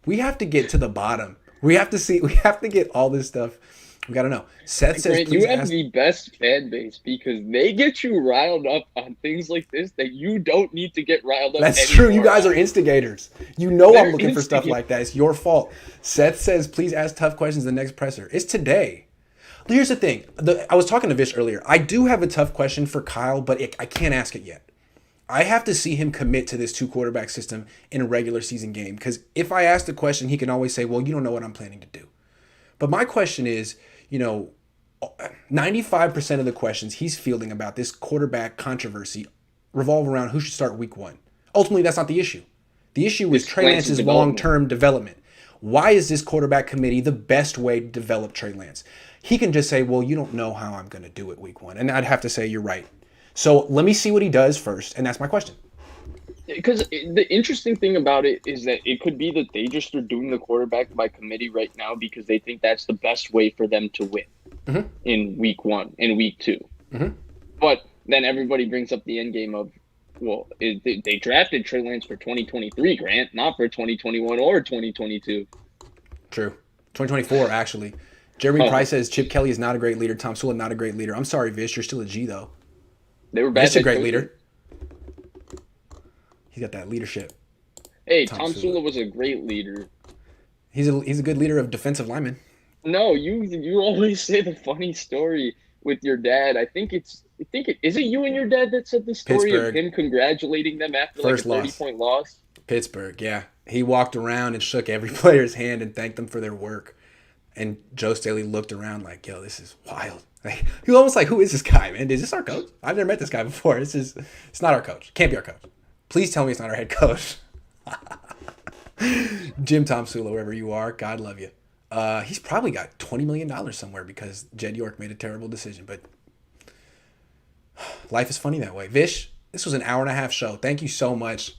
We have to get to the bottom. We have to get all this stuff. We got to know. Seth says, Grant, you have the best fan base because they get you riled up on things like this that you don't need to get riled up. That's true. You guys are instigators. I'm looking for stuff like that. It's your fault. Seth says, please ask tough questions in the next presser. It's today. Here's the thing. I was talking to Vish earlier. I do have a tough question for Kyle, but I can't ask it yet. I have to see him commit to this 2-quarterback system in a regular season game because if I ask the question, he can always say, well, you don't know what I'm planning to do. But my question is, 95% of the questions he's fielding about this quarterback controversy revolve around who should start week 1. Ultimately, that's not the issue. The issue is Trey Lance's long-term development. Why is this quarterback committee the best way to develop Trey Lance? He can just say, well, you don't know how I'm going to do it week 1. And I'd have to say, you're right. So let me see what he does first, and that's my question. Because the interesting thing about it is that it could be that they just are doing the quarterback by committee right now because they think that's the best way for them to win in week 1 and week 2. Mm-hmm. But then everybody brings up the end game of, well, they drafted Trey Lance for 2023, Grant, not for 2021 or 2022. True. 2024, actually. Jeremy Price says Chip Kelly is not a great leader. Tom Sula not a great leader. I'm sorry, Vish. You're still a G though. They were bad. Vish a great leader. He's got that leadership. Hey, Tom Sula was a great leader. He's a good leader of defensive linemen. No, you always say the funny story with your dad. I think is it you and your dad that said the story of him congratulating them after like a 30-point loss? Pittsburgh, yeah. He walked around and shook every player's hand and thanked them for their work. And Joe Staley looked around like, yo, this is wild. Like, he was almost like, who is this guy, man? Is this our coach? I've never met this guy before. It's not our coach. Can't be our coach. Please tell me it's not our head coach. Jim Tom Sula, wherever you are, God love you. He's probably got $20 million somewhere because Jed York made a terrible decision. But life is funny that way. Vish, this was an hour-and-a-half show. Thank you so much.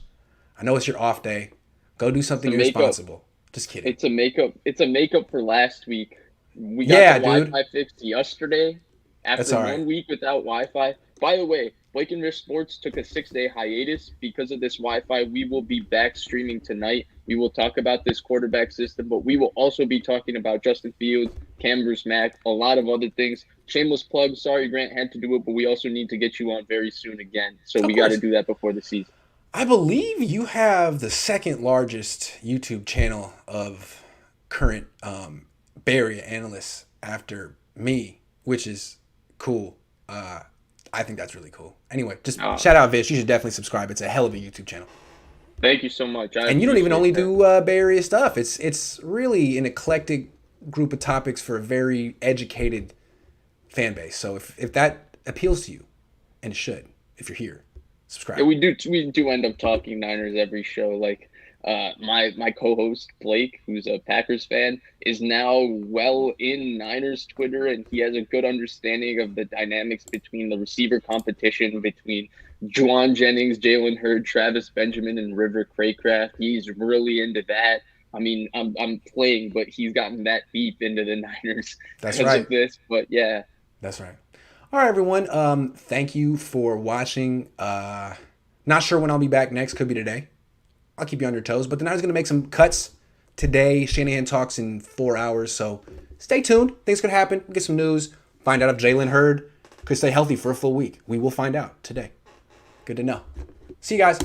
I know it's your off day. Go do something irresponsible. Just kidding. It's a makeup for last week. We got the Wi-Fi fixed yesterday after 1 week without Wi-Fi. By the way, Blake and Vish Sports took a 6-day hiatus because of this Wi-Fi. We will be back streaming tonight. We will talk about this quarterback system, but we will also be talking about Justin Fields, Bruce Mack, a lot of other things. Shameless plug. Sorry, Grant had to do it, but we also need to get you on very soon again. So we got to do that before the season. I believe you have the second largest YouTube channel of current Bay Area analysts after me, which is cool. I think that's really cool. Anyway, just shout out Vish. You should definitely subscribe. It's a hell of a YouTube channel. Thank you so much. And you don't even only do Bay Area stuff. It's really an eclectic group of topics for a very educated fan base. So if that appeals to you, and it should, if you're here, subscribe. Yeah, we do end up talking Niners every show. Like my co-host Blake, who's a Packers fan, is now well in Niners Twitter, and he has a good understanding of the dynamics between the receiver competition between Juwan Jennings, Jalen Hurd, Travis Benjamin, and River Craycraft. He's really into that. I mean, I'm playing, but he's gotten that deep into the Niners because of this. But yeah, that's right. All right, everyone. Thank you for watching. Not sure when I'll be back next. Could be today. I'll keep you on your toes. But the Niners going to make some cuts today. Shanahan talks in 4 hours, so stay tuned. Things could happen. We'll get some news. Find out if Jalen Hurd could stay healthy for a full week. We will find out today. Good to know. See you guys.